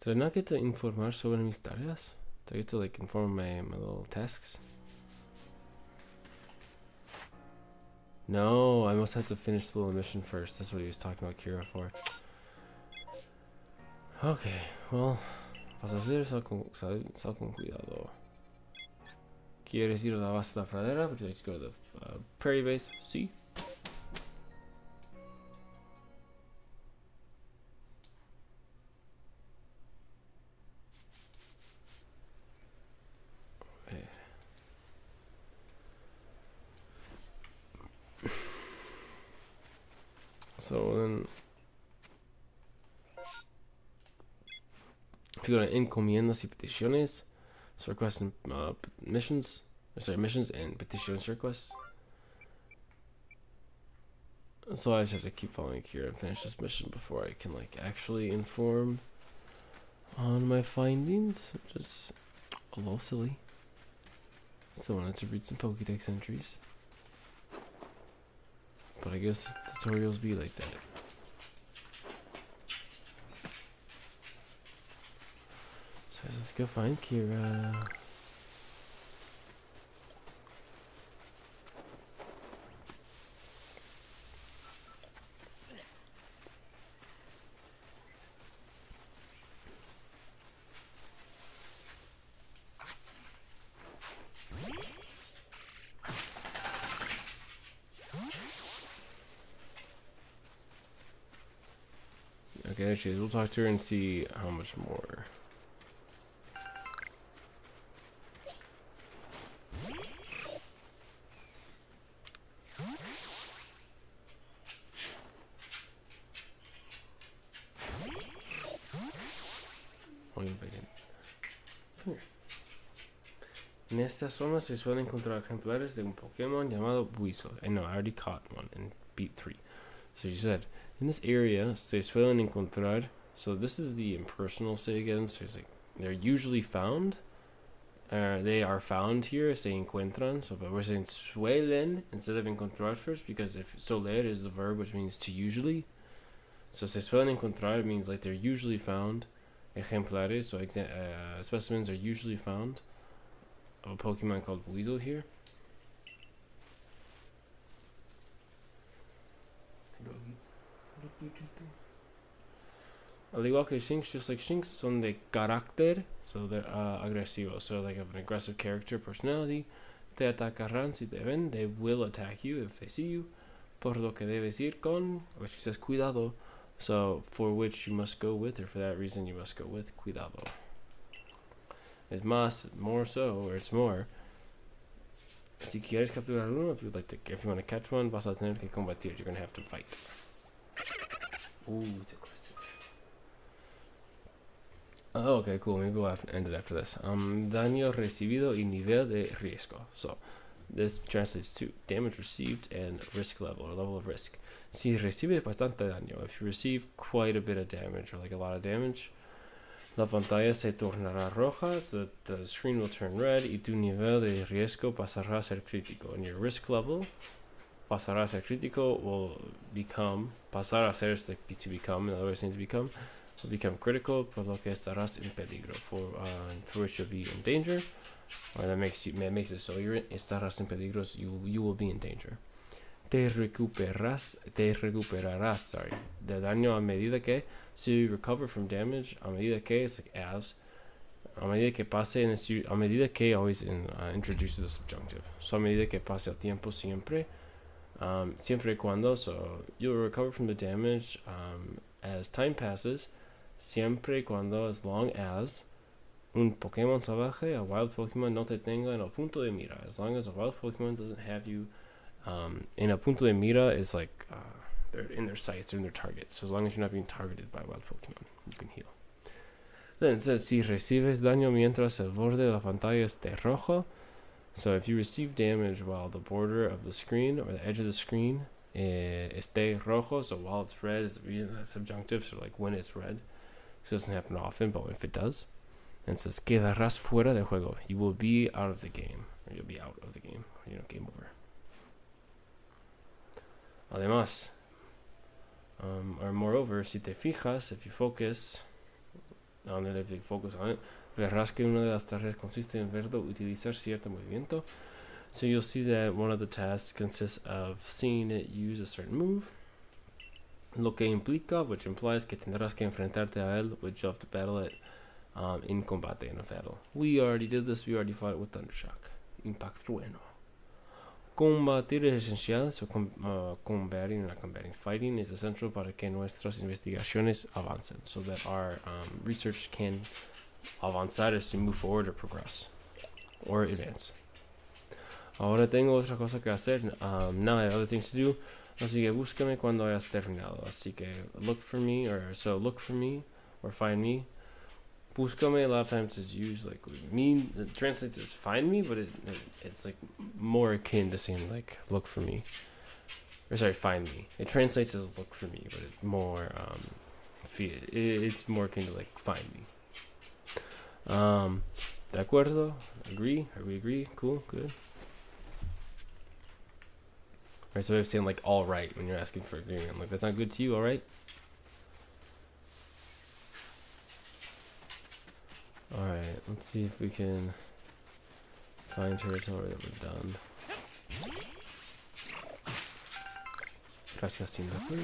Did I not get to informar sobre mis tareas? Did I get to like inform my little tasks? No, I must have to finish the little mission first. That's what he was talking about Kira for. Okay, well, vas a hacer sal con cuidado. ¿Quieres ir a la base de la pradera? Would you like to go to the prairie base? Sí. So then, if you go to encomiendas y peticiones, so requests and missions and petitions requests. So I just have to keep following here and finish this mission before I can like actually inform on my findings, which is a little silly. So I wanted to read some Pokédex entries. But I guess the tutorials be like that. So let's go find Kira. Okay, there she is. We'll talk to her and see how much more. Muy bien. En esta zona se suelen encontrar ejemplares de un Pokémon llamado Buizel. I know, I already caught one in beat 3. So you said, in this area se suelen encontrar. So this is the impersonal say again. So it's like, they're usually found. They are found here, se encuentran. So but we're saying suelen instead of encontrar first, because if soler is the verb which means to usually. So se suelen encontrar means like they're usually found. Ejemplares, so specimens are usually found. A Pokemon called Weasel here. Al igual que Shinx, just like Shinx, son de carácter, so they're agresivos, so like have an aggressive character, personality. Te atacarán si te ven, they will attack you if they see you. Por lo que debes ir con, which says cuidado, so for which you must go with, or for that reason you must go with cuidado. It's más, more so, or it's more. Si quieres capturar uno, if you want to catch one, vas a tener que combatir. You're gonna have to fight. Ooh, it's aggressive. Oh, okay, cool. Maybe we'll have to end it after this. Daño recibido y nivel de riesgo. So, this translates to damage received and risk level, or level of risk. Si recibes bastante daño, if you receive quite a bit of damage, or like a lot of damage, la pantalla se tornará roja, so the screen will turn red, y tu nivel de riesgo pasará a ser crítico. And your risk level, pasará a ser crítico, will become, pasar a ser is like to become, in other words, to become, will become critical, por lo que estarás en peligro, for which you'll be in danger, or that makes it so estarás en peligro, so you will be in danger. Te recuperarás, de daño a medida que, so you recover from damage, a medida que, it's like as, a medida que pase, a medida que always introduces a subjunctive, so a medida que pase el tiempo siempre, siempre y cuando, so you'll recover from the damage as time passes, siempre y cuando, as long as, un Pokémon salvaje, a wild Pokémon no te tenga en el punto de mira, as long as a wild Pokémon doesn't have you in a punto de mira is like they're in their sights, they're in their targets. So as long as you're not being targeted by wild Pokemon, you can heal. Then it says, si recibes daño mientras el borde de la pantalla esté rojo. So if you receive damage while the border of the screen, or the edge of the screen, esté rojo, so while it's red, is subjunctive, so like when it's red. This doesn't happen often, but if it does. And it says, quedarás fuera de juego. You will be out of the game. Or you'll be out of the game. Game over. Además, or moreover, si te fijas, if you focus on it, verás que una de las tareas consiste en verlo utilizar cierto movimiento. So you'll see that one of the tasks consists of seeing it use a certain move. Lo que implica, which implies que tendrás que enfrentarte a él, which you'll have to battle it in combate, in a battle. We already did this, we already fought it with Thundershock. Impact Trueno. Combatir es esencial, so combating, fighting is essential para que nuestras investigaciones avancen, so that our research can avanzar is to move forward or progress, or advance. Ahora tengo otra cosa que hacer, now I have other things to do, así que búscame cuando hayas terminado, así que look for me, or find me. Búscame a lot of times is used like mean, it translates as find me, but it's like more akin to saying like look for me, or sorry, find me. It translates as look for me, but it's more it's more akin to like find me. De acuerdo? Agree? Are we agree? Cool, good. Right, so we're saying like all right when you're asking for agreement. Like that's not good to you, all right? Alright, let's see if we can find territory that we've done. Gracias, Singapur.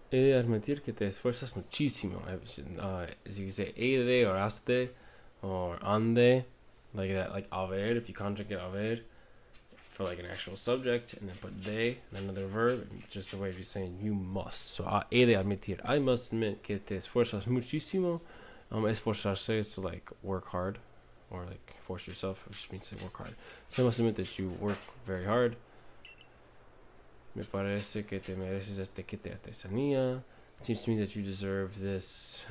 He de admitir que te esfuerzas muchísimo. As you can say, he de or haste or ande, like that, like haber, if you conjugate haber for like an actual subject, and then put de, and another verb, just a way of saying you must. So he de admitir, I must admit que te esfuerzas muchísimo. Esforzarse is to like work hard, or like force yourself, which means to work hard. So I must admit that you work very hard. Me parece que te mereces este kit de artesanía. it seems to me that you deserve this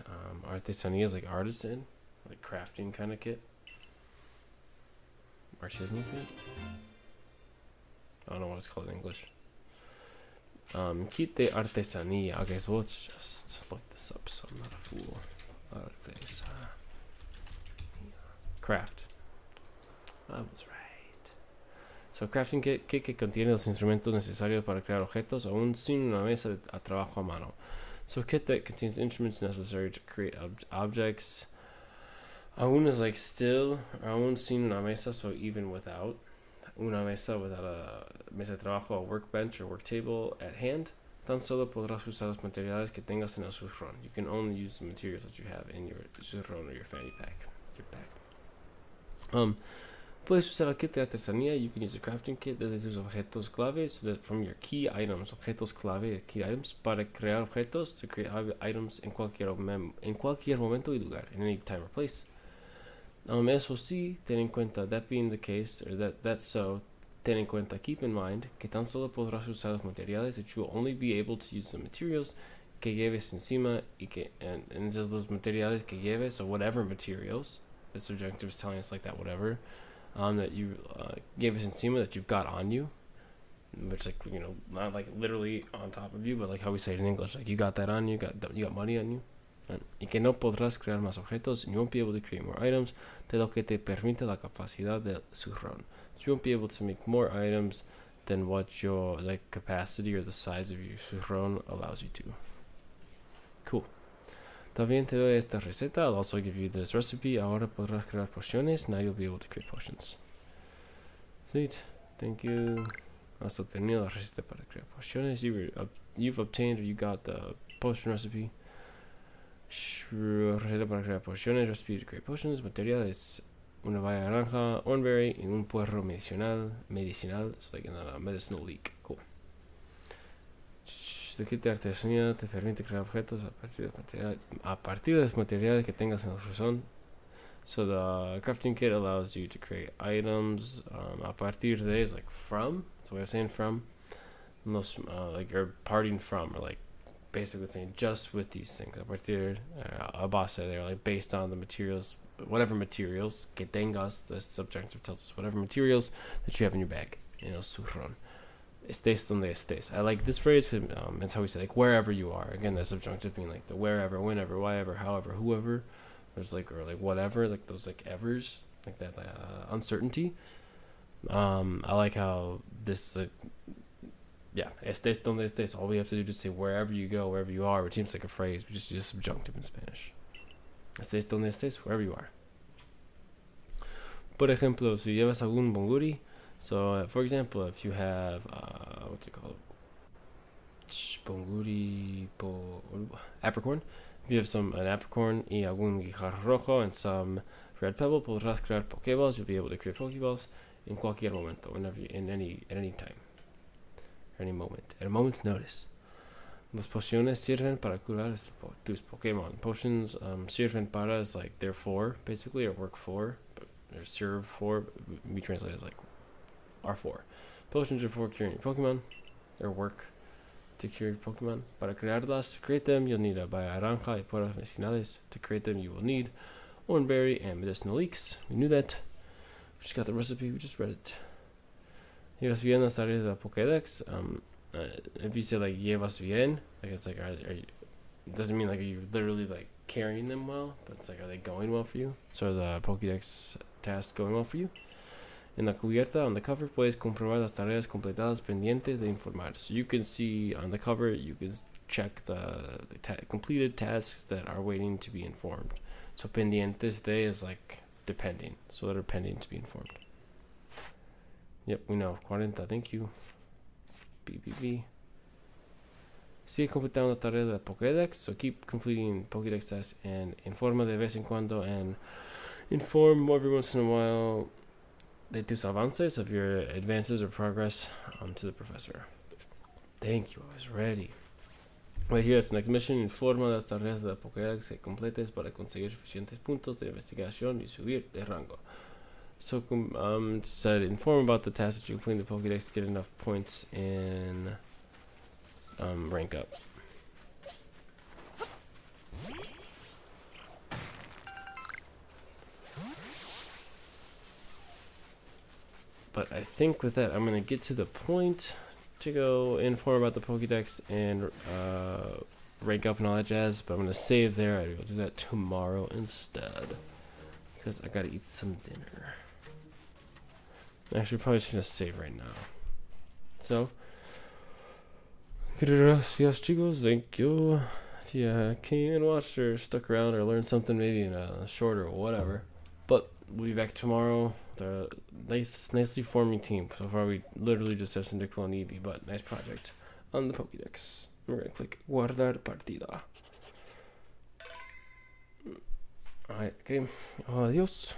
artesanía is like artisan, like crafting kind of kit. Artisanal kit? I don't know what it's called in English. Kit de artesanía. Okay, so let's just look this up so I'm not a fool. Artesanía. Craft. I was right. So, crafting kit que contiene los instrumentos necesarios para crear objetos aún sin una mesa de trabajo a mano. So, kit that contains instruments necessary to create objects. Aún is like still, aún sin una mesa, so even without una mesa, without a mesa de trabajo, a workbench or work table at hand, tan solo podrás usar los materiales que tengas en el zurrón. You can only use the materials that you have in your zurrón or your fanny pack, your pack. Puedes usar el kit de artesanía. You can use a crafting kit desde tus objetos clave, so that from your key items, objetos clave, key items, para crear objetos, to create items en cualquier momento y lugar, in any time or place. Eso sí, ten en cuenta, that being the case, or that's so, ten en cuenta, keep in mind, que tan solo podrás usar los materiales, that you will only be able to use the materials que lleves encima, y que, and esos los materiales que lleves, or whatever materials, the subjunctive is telling us like that, whatever, that you lleves encima, that you've got on you, which, like, you know, not like literally on top of you, but like how we say it in English, like you got that on you, you got money on you. Y que no podrás crear más objetos, and you won't be able to create more items de lo que te permite la capacidad del zurrón. So you won't be able to make more items than what your like capacity or the size of your zurrón allows you to. Cool. También te doy esta receta. I'll also give you this recipe. Ahora podrás crear pociones. Now you'll be able to create potions. Sweet. Thank you. Has obtenido la receta para crear pociones. You've obtained, or you got the potion recipe. Receta para crear pociones, recipe to create potions, materiales, una baya naranja, oranberry, y un puerro medicinal, so like in a medicinal leek. Cool. El kit de artesanía te permite crear objetos a partir de los materiales que tengas en el zurrón. So the crafting kit allows you to create items a partir de is like from, it's a way of saying from, like you're parting from, or like basically saying just with these things. A partir, a base, they're like based on the materials, whatever materials que tengas, the subjunctive tells us whatever materials that you have in your bag, in el zurrón. Estés donde estés. I like this phrase, that's how we say, like, wherever you are. Again, the subjunctive being like the wherever, whenever, whyever, however, whoever. There's like, or like whatever, like those like evers, like that uncertainty. I like how this, yeah, estés donde estés. All we have to do is say wherever you go, wherever you are, which seems like a phrase, but just use subjunctive in Spanish. Estés donde estés, wherever you are. Por ejemplo, si llevas algún bonguri, so for example, if you have, what's it called? Bonguri, apricorn. If you have an apricorn y algún guijarro rojo and some red pebble, podrás crear Pokeballs. You'll be able to create Pokeballs in cualquier momento, whenever, at any time. Any moment, at a moment's notice. Las pociones sirven para curar tus Pokemon. Potions sirven para is like they're for, basically, or work for, but they're serve for. We translate as like are for. Potions are for curing your Pokemon, or work to cure your Pokemon. Para crearlas, to create them, you'll need a baya naranja y puerros medicinales. To create them, you will need oranberry and medicinal leeks. We knew that. We just got the recipe. We just read it. Llevas bien las tareas de la Pokédex. If you say like llevas bien, like it's like are you, it doesn't mean like are you literally like carrying them well, but it's like are they going well for you? So are the Pokédex tasks going well for you? En la cubierta, on the cover, puedes comprobar las tareas completadas pendientes de informar. So you can see on the cover, you can check the completed tasks that are waiting to be informed. So pendientes de is like depending, so that are pending to be informed. Yep, we know. 40, thank you. BBB. Sigue completando la tarea de Pokédex, so keep completing Pokédex tasks and informa de vez en cuando, and inform every once in a while de tus avances, of your advances or progress, to the professor. Thank you, I was ready. Right here, that's the next mission. Informa de las tareas de la Pokédex que completes para conseguir suficientes puntos de investigación y subir de rango. So, said inform about the tasks that you complete in the Pokédex to get enough points and rank up. But I think with that, I'm gonna get to the point to go inform about the Pokédex and rank up and all that jazz. But I'm gonna save there. I'll do that tomorrow instead, because I gotta eat some dinner. Actually, probably just gonna save right now. So, gracias chicos, thank you. If you came and watched or stuck around or learned something maybe in a short or whatever. But we'll be back tomorrow. The nicely forming team. So far we literally just have Cyndaquil and Eevee, but nice project on the Pokédex. We're gonna click guardar partida. Alright, okay. Adios.